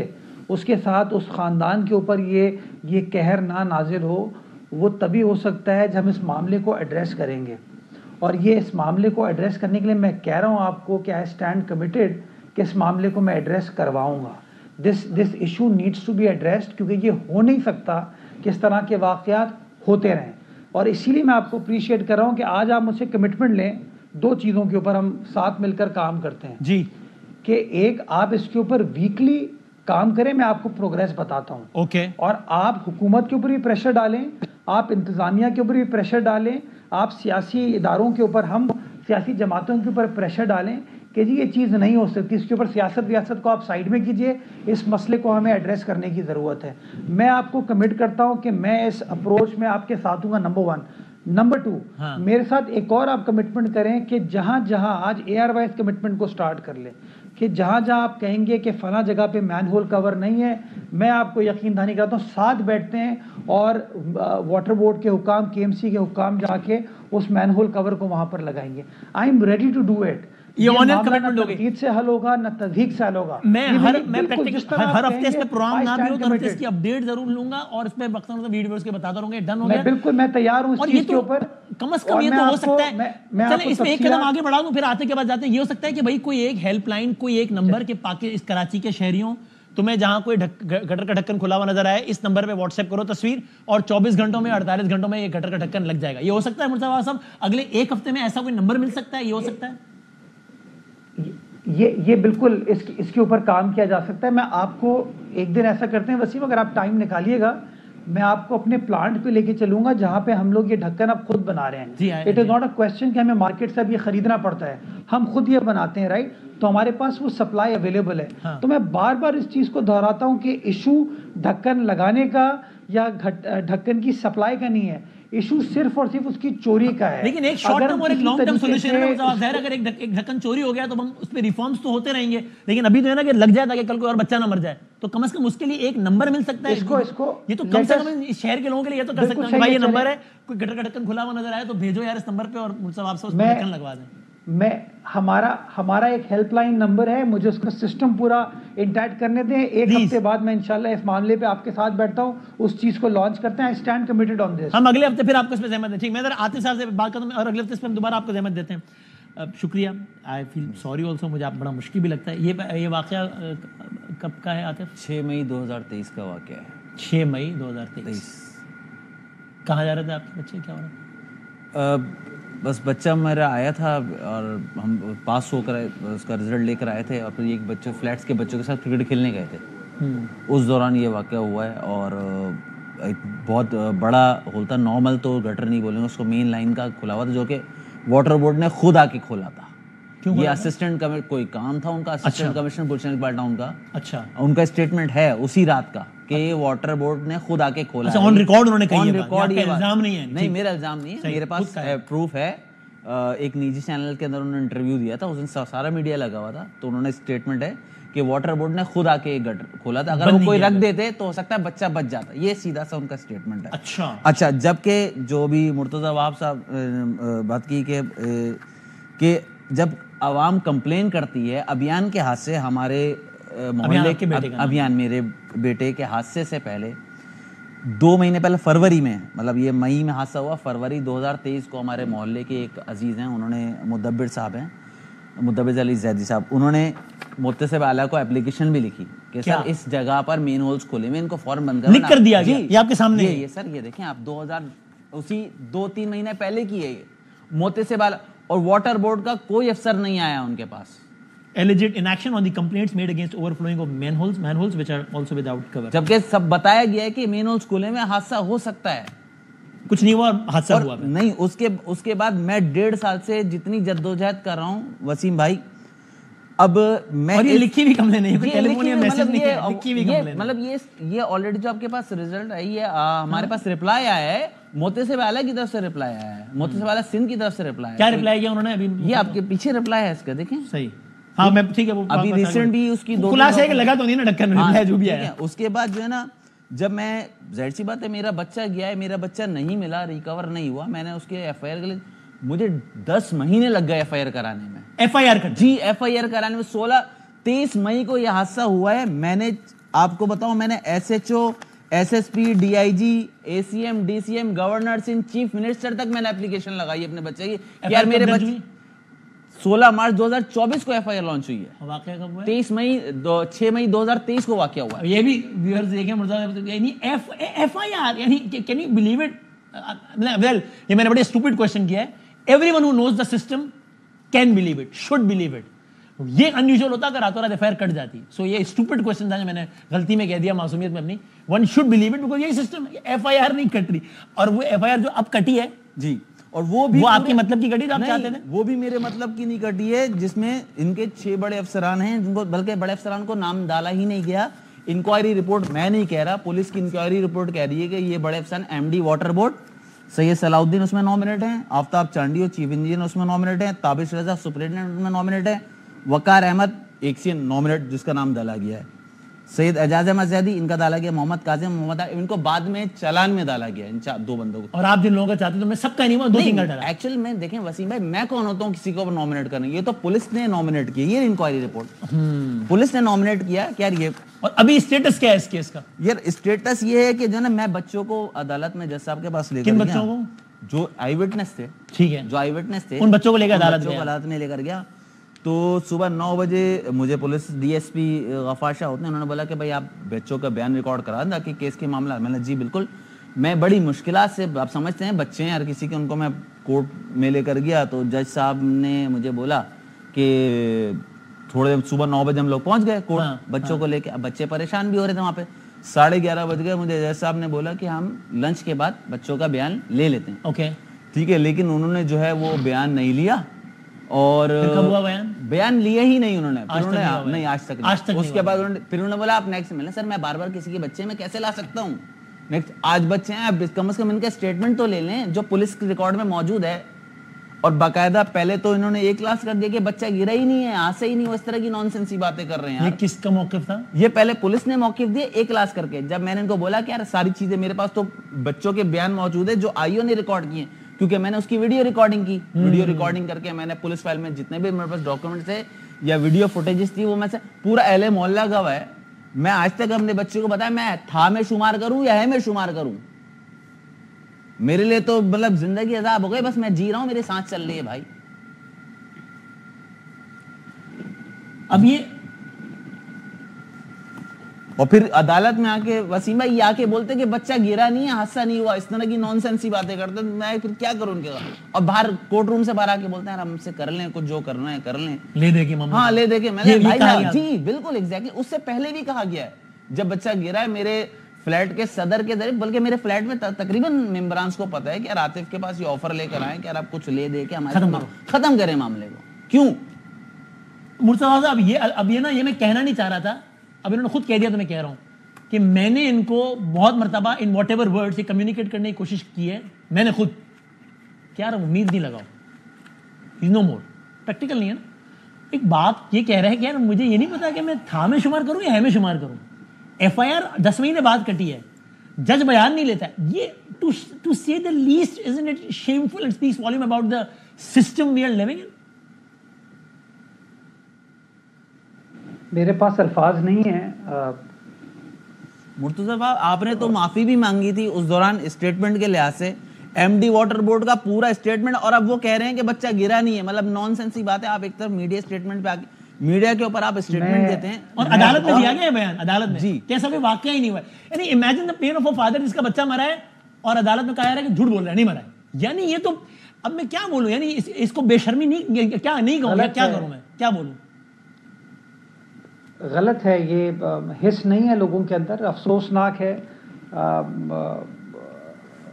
اس کے ساتھ اس خاندان کے اوپر یہ قہر نہ نازل ہو. وہ تبھی ہو سکتا ہے جب ہم اس معاملے کو ایڈریس کریں گے. اور یہ اس معاملے کو ایڈریس کرنے کے لیے میں کہہ رہا ہوں آپ کو کہ آئی اسٹینڈ کمیٹیڈ کہ اس معاملے کو میں ایڈریس کرواؤں گا. This issue needs to be addressed, کیونکہ یہ ہو نہیں سکتا کہ اس طرح کے واقعات ہوتے رہیں. اور اسی لیے میں آپ کو اپریشیٹ کر رہا ہوں کہ آج آپ مجھ سے کمٹمنٹ لیں 2 چیزوں کے اوپر ہم ساتھ مل کر کام کرتے ہیں. جی، کہ ایک آپ اس کے اوپر ویکلی کام کریں، میں آپ کو پروگریس بتاتا ہوں. اوکے. اور آپ حکومت کے اوپر بھی پریشر ڈالیں، آپ انتظامیہ کے اوپر بھی پریشر ڈالیں، آپ سیاسی اداروں کے اوپر، ہم سیاسی جماعتوں کے اوپر پریشر ڈالیں کہ جی یہ چیز نہیں ہو سکتی. اس کے اوپر سیاست کو آپ سائیڈ میں کیجئے، اس مسئلے کو ہمیں ایڈریس کرنے کی ضرورت ہے. میں آپ کو کمٹ کرتا ہوں کہ میں اس اپروچ میں آپ کے ساتھ ہوں گا، نمبر 1. نمبر 2، میرے ساتھ ایک اور آپ کمٹمنٹ کریں کہ جہاں آج ARY اس کمٹمنٹ کو سٹارٹ کر لیں کہ جہاں آپ کہیں گے کہ فلاں جگہ پہ مین ہول کور نہیں ہے، میں آپ کو یقین دہانی کراتا ہوں, ساتھ بیٹھتے ہیں اور واٹر بورڈ کے حکام, KMC کے حکام جا کے اس مین ہول کور کو وہاں پر لگائیں گے. I am ready to do it. یہ آنر کمٹمنٹ ہوگی, تنقید سے حل ہوگا نہ تحقیق سے حل ہوگا. میں ہر ہفتے اس پہ پروگرام نہ بھی ہو تو اس کی اپڈیٹ ضرور لوں گا اور اس پہ وقت ویڈیوز کے بتاتا رہوں گا. ڈن ہو گیا, بالکل میں تیار ہوں اس چیز کے اوپر. کم از کم یہ تو ہو سکتا ہے, چلیں اس میں ایک قدم آگے بڑھا دوں, پھر آتے کے بعد جاتے ہیں. یہ ہو سکتا ہے کہ بھائی کوئی ایک ہیلپ لائن, کوئی ایک نمبر کے اس کراچی کے شہریوں, تمہیں جہاں کوئی گٹر کا ڈھکن کھلا ہوا نظر آئے, اس نمبر پہ واٹس ایپ کرو تصویر اور 24 گھنٹوں میں 48 گھنٹوں میں یہ گٹر کا ڈھکن لگ جائے گا. یہ ہو سکتا ہے مرتضیٰ صاحب, اگلے ایک ہفتے میں ایسا کوئی نمبر مل سکتا ہے, یہ ہو سکتا ہے. یہ بالکل اس کے اوپر کام کیا جا سکتا ہے. میں آپ کو ایک دن ایسا کرتے ہیں وسیم, اگر آپ ٹائم نکالیے گا, میں آپ کو اپنے پلانٹ پہ لے کے چلوں گا جہاں پہ ہم لوگ یہ ڈھکن اب خود بنا رہے ہیں. It is not a question کہ ہمیں مارکیٹ سے اب یہ خریدنا پڑتا ہے, ہم خود یہ بناتے ہیں, رائٹ. تو ہمارے پاس وہ سپلائی اویلیبل ہے. تو میں بار بار اس چیز کو دہراتا ہوں کہ ایشو ڈھکن لگانے کا یا ڈھکن کی سپلائی کا نہیں ہے, ایشو صرف اور صرف اس کی چوری کا ہے. لیکن ایک شارٹ ٹرم اور ایک لانگ ٹرم سولوشن ہے. ظاہر اگر ایک ڈھکن چوری ہو گیا تو ہم اس پہ ریفارمز تو ہوتے رہیں گے, لیکن ابھی تو ہے نا کہ لگ جائے تاکہ کل کوئی اور بچہ نہ مر جائے, تو کم از کم اس کے لیے ایک نمبر مل سکتا ہے. اس کو یہ تو کم سے کم شہر کے لوگوں کے لیے یہ تو کر سکتے ہیں کہ بھائی یہ نمبر ہے, کوئی گٹر کا ڈھکن کھلا ہوا نظر آئے تو بھیجو یار اس نمبر پہ اور مجھ سے آپ سے اس پہ ڈھکن لگوا دیں. ہمارا ایک ہیلپ لائن نمبر ہے, مجھے اس کا سسٹم پورا انٹیکٹ کرنے دیں. ایک ہفتے بعد میں انشاءاللہ اس معاملے پہ آپ کے ساتھ بیٹھتا ہوں, اس چیز کو لانچ کرتے ہیں. I stand committed on this. ہم اگلے ہفتے پھر آپ کو اس پہ زحمت دیں. ٹھیک, میں ذرا عاطف صاحب سے بات کرتا ہوں اور اگلے ہفتے اس پہ ہم دوبارہ آپ کو زحمت دیتے ہیں. شکریہ. آئی فیل سوری آلسو, مجھے آپ بڑا مشکل بھی لگتا ہے. یہ واقعہ کب کا ہے عاطف؟ 6 مئی 2023 کا واقعہ ہے. 6 مئی 2023. کہاں جا رہے تھے آپ کے بچے, کیا ہو رہا تھا؟ بس بچہ میرا آیا تھا اور ہم پاس ہو کر اس کا رزلٹ لے کر آئے تھے, اور پھر ایک بچے فلیٹس کے بچوں کے ساتھ کرکٹ کھیلنے گئے تھے. اس دوران یہ واقعہ ہوا ہے, اور ایک بہت بڑا ہول تھا. نارمل تو گٹر نہیں بولیں گے اس کو, مین لائن کا کھلا ہوا تھا جو کہ واٹر بورڈ نے خود آ کے کھولا تھا. یہ اسسٹنٹ کوئی کام تھا ان کا, اسسٹنٹ کمشنر پولیس ڈپارٹمنٹ کا. اچھا, ان کا اسٹیٹمنٹ ہے اسی رات کا کہ واٹر بورڈ نے خود آ کے کھولا. آن ریکارڈ انہوں نے کہا, آن ریکارڈ یہ الزام نہیں ہے. نہیں, میرا الزام نہیں ہے, میرے پاس پروف ہے. ایک نجی چینل کے اندر انہوں نے انٹرویو دیا تھا, اس دن سارا میڈیا لگا ہوا تھا, تو انہوں نے اسٹیٹمنٹ ہے کہ واٹر بورڈ نے خود آ کے گٹر کھولا تھا. اگر وہ کوئی رکھ دیتے تو ہو سکتا ہے بچہ بچ جاتا. یہ سیدھا سا ان کا اسٹیٹمنٹ ہے. اچھا, جبکہ جو بھی مرتضیٰ وہاب صاحب بات کی کہ جب عوام کمپلین کرتی ہے ابیان کے حادثے, ہمارے محلے کے ابیان میرے بیٹے کے حادثے سے پہلے 2 مہینے پہلے فروری میں, مطلب یہ مئی میں حادثہ ہوا, فروری 2023 کو ہمارے محلے کے ایک عزیز ہیں, انہوں نے مدبر صاحب ہیں, مدبر علی زیدی صاحب, انہوں نے متصب اعلیٰ کو اپلیکیشن بھی لکھی کہ سر اس جگہ پر مین ہولز کھولے میں ان کو فوراً بند لکھ کر دیا گیا. یہ آپ کے سامنے یہ سر, یہ دیکھیں آپ 2-3 مہینے پہلے کی ہے یہ متصب اعلیٰ, اور واٹر بورڈ کا کوئی افسر نہیں آیا ان کے پاس. Alleged inaction on the complaints made against overflowing of manholes which are also without cover. جبکہ سب بتایا گیا ہے کہ مین ہولز کھلے میں حادثہ ہو سکتا ہے, کچھ نہیں ہوا, حادثہ ہوا نہیں. اس کے بعد میں 1.5 سال سے جتنی جدوجہد کر رہا ہوں وسیم بھائی, اب میں, اور یہ لکھی بھی کمپلین نہیں, ٹیلیفون میسج نہیں ہے, لکھی بھی کمپلین, مطلب یہ آلریڈی جو آپ کے پاس رزلٹ آئی ہے, ہمارے پاس رپلائی آیا ہے, متصب اعلیٰ کی طرف سے رپلائی آیا ہے, متصب اعلیٰ سندھ کی طرف سے رپلائی. کیا رپلائی کیا انہوں نے؟ ابھی یہ آپ کے پیچھے رپلائی ہے اس کا, دیکھیں. صحیح, ہاں میں ٹھیک ہے, وہ ابھی ریسنٹ بھی اس کی 2 خلاصہ ہے کہ لگا تو نہیں نا ڈھکن, رپلائی جو بھی آیا. اس کے بعد جو ہے نا, جب میں, ظاہر سی بات ہے میرا بچہ گیا ہے, میرا بچہ نہیں ملا, ریکور نہیں ہوا, میں نے اس کے ایف آئی آر کے لیے مجھے 10 مہینے لگ گئے ایف آئی آر کرانے میں. ایف آئی آر کا جی, ایف آئی آر کرانے میں 23 مئی کو یہ حادثہ ہوا ہے. میں نے آپ کو بتاؤں, میں نے S H O, S S P, D I G, A C M, D C M, governor Sindh, chief minister تک میں نے اپلیکیشن لگائی اپنے بچے کی کہ یار میرے بچے. 16 مارچ 2024 کو ایف آئی آر لانچ ہوئی ہے. واقعہ کب ہوا ہے؟ 6 مئی 2023 کو واقعہ ہوا ہے. یہ بھی ویورز دیکھیں مرزا, یعنی ایف آئی آر, یعنی can you believe it? Well, یہ میں نے بڑے اسٹوپڈ کوسچن کیا ہے. Every one who knows the system can believe it, should believe it. یہ انیوژل ہوتا اگر راتوں رات ایف آئی آر کٹ جاتی. سو یہ اسٹوپڈ کوسچن تھا جو میں نے غلطی میں کہہ دیا معصومیت میں اپنی. One should believe it because یہ سسٹم, ایف آئی آر نہیں کٹ رہی, اور وہ ایف آئی آر جو اب کٹی ہے جی, اور وہ بھی آپ کے مطلب کی کٹی جو آپ چاہتے تھے, وہ بھی میرے مطلب کی نہیں کٹی ہے, جس میں ان کے 6 بڑے افسران ہیں, جن کو بلکہ بڑے افسران کو نام ڈالا ہی نہیں گیا. انکوائری رپورٹ میں نہیں کہہ رہا, پولیس کی انکوائری رپورٹ کہہ رہی ہے کہ یہ بڑے افسران ایم ڈی واٹر بورڈ سید صلاح الدین اس میں نامنیٹ ہیں, آفتاب چانڈی اور چیف انجینئر اس میں نامنیٹ ہیں, تابش رضا سپرنٹینڈنٹ اس میں نامنیٹ ہیں, وقار احمد ایک سی نامنیٹ جس کا نام ڈالا گیا ہے. سید اعجاز احمد زیدی ان کا ڈالا گیا, محمد کاظم, محمد ان کو بعد میں چالان میں ڈالا گیا ان 2 بندوں کو. اور آپ جن لوگوں کا چاہتے تو میں سب کا نہیں ہوا, 2 سنگل ڈالا. ایکچوئل میں دیکھیں وسیم بھائی, میں کون ہوتا ہوں کسی کو نامنیٹ کرنے, یہ تو پولیس نے نامنیٹ کیا, یہ انکوائری رپورٹ پولیس نے نامنیٹ کیا کہ یار یہ. اور ابھی اسٹیٹس کیا ہے اس کیس کا؟ یار اسٹیٹس یہ ہے کہ جو نا میں بچوں کو عدالت میں جج صاحب کے پاس لے کر گیا. کن بچوں کو؟ جو آئی وٹنس تھے. ٹھیک ہے, جو آئی وٹنس تھے ان بچوں کو لے کر عدالت میں لے کر گیا. تو صبح 9 بجے مجھے پولیس ڈی ایس پی غفار شاہ ہوتے ہیں, انہوں نے بولا کہ بھائی آپ بچوں کا بیان ریکارڈ کرا دیں تاکہ کیس کے معاملہ. میں نے جی بالکل. میں بڑی مشکلات سے, آپ سمجھتے ہیں بچے ہیں ہر کسی کے, ان کو میں کورٹ میں لے کر گیا. تو جج صاحب نے مجھے بولا کہ تھوڑے صبح 9 بجے ہم لوگ پہنچ گئے کورٹ بچوں کو لے کے. اب بچے پریشان بھی ہو رہے تھے وہاں پہ. 11:30 بج گئے. مجھے جج صاحب نے بولا کہ ہم لنچ کے بعد بچوں کا بیان لے لیتے ہیں. اوکے ٹھیک ہے, لیکن انہوں نے جو ہے وہ بیان نہیں لیا. اور بیان لیا ہی نہیں انہوں نے, نہیں آج تک. اس کے بعد پھر انہوں نے بولا آپ نیکسٹ ملیں. سر میں بار بار کسی کے بچے میں کیسے لا سکتا ہوں نیکسٹ. آج بچے ہیں, اب کم از کم ان کا اسٹیٹمنٹ تو لے لیں جو پولیس کے ریکارڈ میں موجود ہے. اور باقاعدہ پہلے تو انہوں نے 1 کلاس کر دیا کہ بچہ گرا ہی نہیں ہے, ہاتھ سے ہی نہیں, وہ اس طرح کی نان سینسی باتیں کر رہے ہیں. یہ کس کا موقف تھا؟ یہ پہلے پولیس نے موقف دیا 1 کلاس کر کے. جب میں نے ان کو بولا کہ یار ساری چیزیں میرے پاس تو بچوں کے بیان موجود ہے جو آئیو نے ریکارڈ کیے, کیونکہ میں نے اس کی ویڈیو ریکارڈنگ کی. ویڈیو ریکارڈنگ کر کے میں نے پولیس فائل میں جتنے بھی میرے پاس ڈاکومنٹس تھے یا ویڈیو فوٹیجز تھی وہ میں سے پورا اہل محلہ گواہ ہے. میں آج تک اپنے بچے کو بتایا میں تھا میں شمار کروں یا ہے میں شمار کروں. میرے لیے تو مطلب زندگی عذاب ہو گئی, بس میں جی رہا ہوں, میری سانس چل رہی ہے بھائی. اب یہ اور پھر عدالت میں آ کے وسیم بھائی یہ آ کے بولتے کہ بچہ گرا نہیں ہے, حادثہ نہیں ہوا, اس طرح کی نان سینسی باتیں کرتے. میں پھر کیا کروں ان کے ساتھ. اور باہر کورٹ روم سے باہر آ کے بولتے ہیں یار ہم سے کر لیں کچھ, جو کرنا ہے کر لیں, لے دے کے. ہاں لے دے کے. میں نے بھائی جی بالکل ایگزیکٹلی اس سے پہلے بھی کہا گیا ہے جب بچہ گرا ہے میرے فلیٹ کے صدر کے ذریعے, بلکہ میرے فلیٹ میں تقریباً ممبرانس کو پتا ہے کہ یار عاطف کے پاس یہ آفر لے کر آئیں کہ یار آپ کچھ لے دے کے ہمارے ختم کریں معاملے کو. کیوں مرتضیٰ صاحب اب یہ نا یہ میں کہنا نہیں چاہ رہا تھا, اب انہوں نے خود کہہ دیا تو میں کہہ رہا ہوں کہ میں نے ان کو بہت مرتبہ ان واٹ ایور ورڈ سے کمیونیکیٹ کرنے کی کوشش کی ہے. میں نے خود کیا رہا امید نہیں لگاؤ, از نو مور پریکٹیکل نہیں ہے نا. ایک بات یہ کہہ رہا ہے کہ یار مجھے یہ نہیں پتا کہ میں تھا میں شمار کروں یا ہے میں شمار کروں. ایف آئی آر 10 مہینے بعد کٹی ہے, جج بیان نہیں لیتا ہے. یہ ٹو سے the least isn't it shameful and speaks volume about the system we are living in. میرے پاس الفاظ نہیں ہیں. مرتضیٰ صاحب آپ نے تو معافی بھی مانگی تھی اس دوران اسٹیٹمنٹ کے لحاظ سے, ایم ڈی واٹر بورڈ کا پورا اسٹیٹمنٹ, اور اب وہ کہہ رہے ہیں کہ بچہ گرا نہیں ہے. مطلب نان سینسی بات ہے. آپ ایک طرف میڈیا اسٹیٹمنٹ پہ میڈیا کے اوپر آپ اسٹیٹمنٹ دیتے ہیں اور عدالت میں دیا گیا ہے بیان, عدالت میں جی کیسا کوئی واقعہ ہی نہیں ہوا ہے. یعنی imagine the pain of a father جس کا بچہ مرا ہے اور عدالت میں کہا جا رہا ہے کہ جھوٹ بول رہا ہے, نہیں مرا ہے. یعنی یہ تو اب میں کیا بولوں, یعنی اس کو بے شرمی نہیں کیا نہیں کہوں, کیا کروں میں, کیا بولوں. غلط ہے یہ, حس نہیں ہے لوگوں کے اندر, افسوسناک ہے.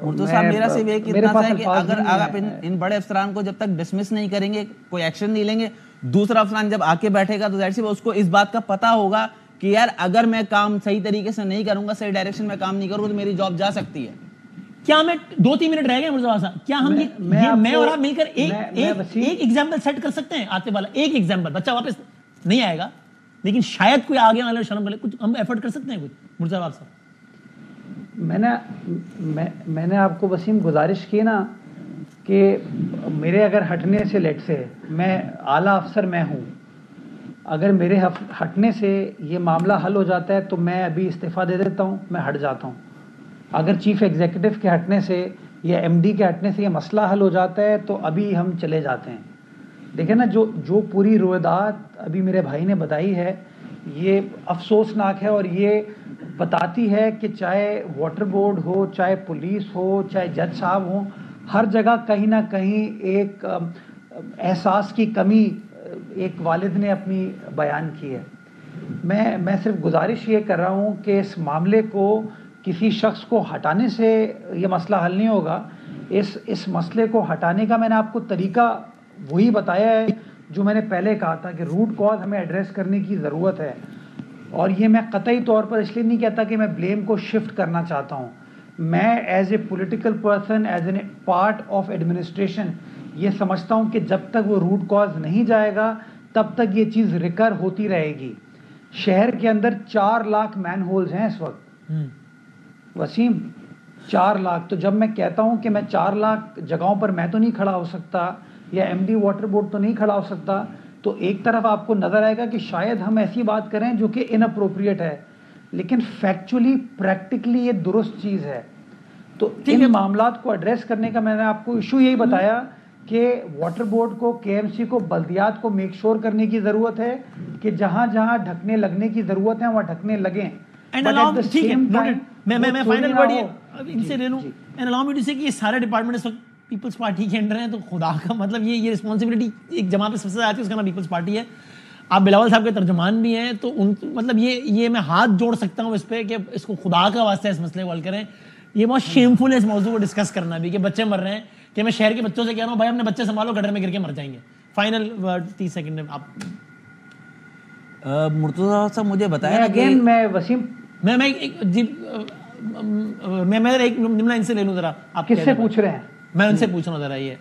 مرتضیٰ صاحب میرا صرف ایک اتنا ہے کہ اگر آپ ان بڑے افسران کو جب تک ڈسمس نہیں کریں گے, کوئی ایکشن نہیں لیں گے, دوسرا افسران جب آ کے بیٹھے گا تو ظاہر سی اس کو اس بات کا پتا ہوگا کہ یار اگر میں کام صحیح طریقے سے نہیں کروں گا, صحیح ڈائریکشن میں کام نہیں کروں گا تو میری جاب جا سکتی ہے. کیا میں 2-3 منٹ رہ گئے مرتضیٰ صاحب, کیا ہم میں اور آپ مل کر ایک ایگزامپل سیٹ کر سکتے ہیں آتے والا, ایک ایگزامپل, بچہ واپس نہیں آئے گا لیکن شاید کوئی آگے والا شرم کرے, کچھ ہم ایفرٹ کر سکتے ہیں کچھ مرتضیٰ صاحب. میں نے آپ کو وسیم گزارش کی نا کہ میرے اگر ہٹنے سے لیٹ سے میں اعلیٰ افسر میں ہوں, اگر میرے ہٹنے سے یہ معاملہ حل ہو جاتا ہے تو میں ابھی استعفیٰ دے دیتا ہوں, میں ہٹ جاتا ہوں. اگر چیف ایگزیکٹو کے ہٹنے سے یا ایم ڈی کے ہٹنے سے یہ مسئلہ حل ہو جاتا ہے تو ابھی ہم چلے جاتے ہیں. دیکھیں نا جو پوری روایات ابھی میرے بھائی نے بتائی ہے یہ افسوسناک ہے, اور یہ بتاتی ہے کہ چاہے واٹر بورڈ ہو, چاہے پولیس ہو, چاہے جج صاحب ہوں, ہر جگہ کہیں نہ کہیں ایک احساس کی کمی ایک والد نے اپنی بیان کی ہے. میں صرف گزارش یہ کر رہا ہوں کہ اس معاملے کو کسی شخص کو ہٹانے سے یہ مسئلہ حل نہیں ہوگا. اس مسئلے کو ہٹانے کا میں نے آپ کو طریقہ وہی بتایا ہے جو میں نے پہلے کہا تھا کہ روٹ کاز ہمیں ایڈریس کرنے کی ضرورت ہے. اور یہ میں قطعی طور پر اس لیے نہیں کہتا کہ میں بلیم کو شفٹ کرنا چاہتا ہوں. میں as a political person, as a part of administration یہ سمجھتا ہوں کہ جب تک وہ روٹ کاز نہیں جائے گا تب تک یہ چیز ریکر ہوتی رہے گی. شہر کے اندر 4 لاکھ مین ہولز ہیں اس وقت وسیم، 4 لاکھ. تو جب میں کہتا ہوں کہ میں 4 لاکھ جگہوں پر میں تو نہیں کھڑا ہو سکتا یا ایم ڈی واٹر بورڈ تو نہیں کھڑا ہو سکتا، تو ایک طرف آپ کو نظر آئے گا کہ شاید ہم ایسی بات کریں جو کہ ان اپروپریٹ ہے، لیکن فیکچولی پریکٹیکلی یہ درست چیز ہے. تو ان معاملات کو ایڈریس کرنے کا میں نے آپ کو ایشو یہی بتایا کہ واٹر بورڈ کو، کے ایم سی کو، بلدیات کو میک شور کرنے کی ضرورت ہے کہ جہاں جہاں ڈھکنے لگنے کی ضرورت ہے وہاں ڈھکنے لگیں. میں فائنل ورڈ ان سے لے لوں، اینڈ الاؤ می ٹو سے کہ یہ سارے ڈپارٹمنٹ اس وقت پیپلز پارٹی کے انڈر ہیں، تو خدا کا مطلب یہ رسپانسبلٹی ایک جماعت پہ سب سے زیادہ آتی ہے، اس کا نام پیپلز پارٹی ہے. آپ بلاول صاحب کے ترجمان بھی ہیں، تو ان مطلب یہ میں ہاتھ جوڑ سکتا ہوں اس پہ کہ اس کو خدا کا واسطہ اس مسئلے کو حل کریں. یہ بہت شیمفل ہے اس موضوع کو ڈسکس کرنا بھی کہ بچے مر رہے ہیں، کہ میں شہر کے بچوں سے کہہ رہا ہوں بھائی اپنے بچے سنبھالو، گٹر میں گر کے مر جائیں گے. فائنل ورڈ 30 سیکنڈ میں آپ. مرتضیٰ صاحب مجھے بتایا اگین میں وسیم میں ایک جملہ ان سے لے لوں ذرا. آپ کس سے پوچھ رہے ہیں؟ میں ان سے پوچھ رہا ہوں ذرا. یہ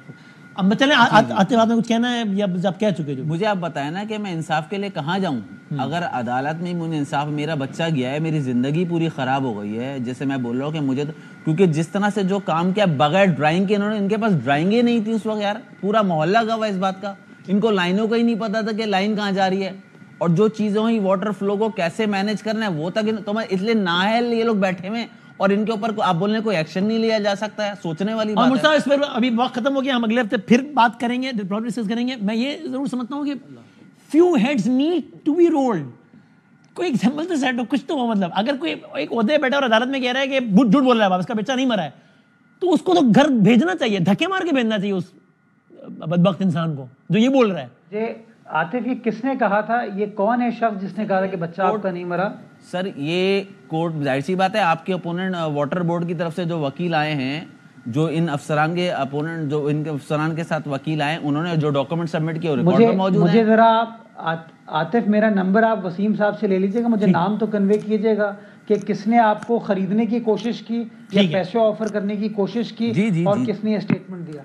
اب چلیں آتے بعد میں کچھ کہنا ہے یا آپ کہہ چکے جو مجھے آپ بتائیں نا کہ میں انصاف کے لیے کہاں جاؤں؟ اگر عدالت میں مجھے انصاف، میرا بچہ گیا ہے، میری زندگی پوری خراب ہو گئی ہے، جیسے میں بول رہا ہوں کہ مجھے کیونکہ جس طرح سے جو کام کیا بغیر ڈرائنگ کے، انہوں نے، ان کے پاس ڈرائنگیں نہیں تھی اس وقت یار، پورا محلہ گواہ اس بات کا، ان کو لائنوں کا ہی نہیں پتا تھا کہ لائن کہاں جا رہی ہے، اور جو چیزیں ہوئی واٹر فلو کو کیسے مینیج کرنا ہے وہ تک تو میں اس لیے نااہل یہ لوگ بیٹھے ہوئے اور ان کے اوپر آپ بولنے کوئی ایکشن نہیں لیا جا سکتا ہے. سوچنے والی بات ہے. اور اس پر ابھی وقت ختم ہو گیا، ہم اگلے ہفتے پھر بات کریں گے، ڈسکس کریں گے. میں یہ ضرور سمجھتا ہوں کہ few heads need to be rolled. کوئی ایگزامپل تو سیٹ ہو، کچھ تو ہو. مطلب اگر کوئی ایک عہدے بیٹھا اور عدالت میں کہہ رہا ہے کہ جھوٹ بول رہا ہے، اس کا بچہ نہیں مرا ہے، تو اس کو تو گھر بھیجنا چاہیے، دھکے مار کے بھیجنا چاہیے اس بدبخت انسان کو جو یہ بول رہا ہے. عاطف، یہ کس نے کہا تھا؟ یہ کون ہے شخص جس نے کہا تھا کہ بچہ آپ کا نہیں مرا؟ سر یہ کورٹ، ظاہر سی بات ہے آپ کے اپوننٹ واٹر بورڈ کی طرف سے جو وکیل آئے ہیں، جو ان افسران کے اپوننٹ، جو ان کے افسران کے ساتھ وکیل آئے، انہوں نے جو ڈاکومنٹ سبمٹ کیے ریکارڈ میں موجود ہیں. مجھے ذرا عاطف میرا نمبر آپ وسیم صاحب سے لے لیجیے گا، مجھے نام تو کنوے کیجیے گا کہ کس نے آپ کو خریدنے کی کوشش کی یا پیسے آفر کرنے کی کوشش کی اور کس نے اسٹیٹمنٹ دیا.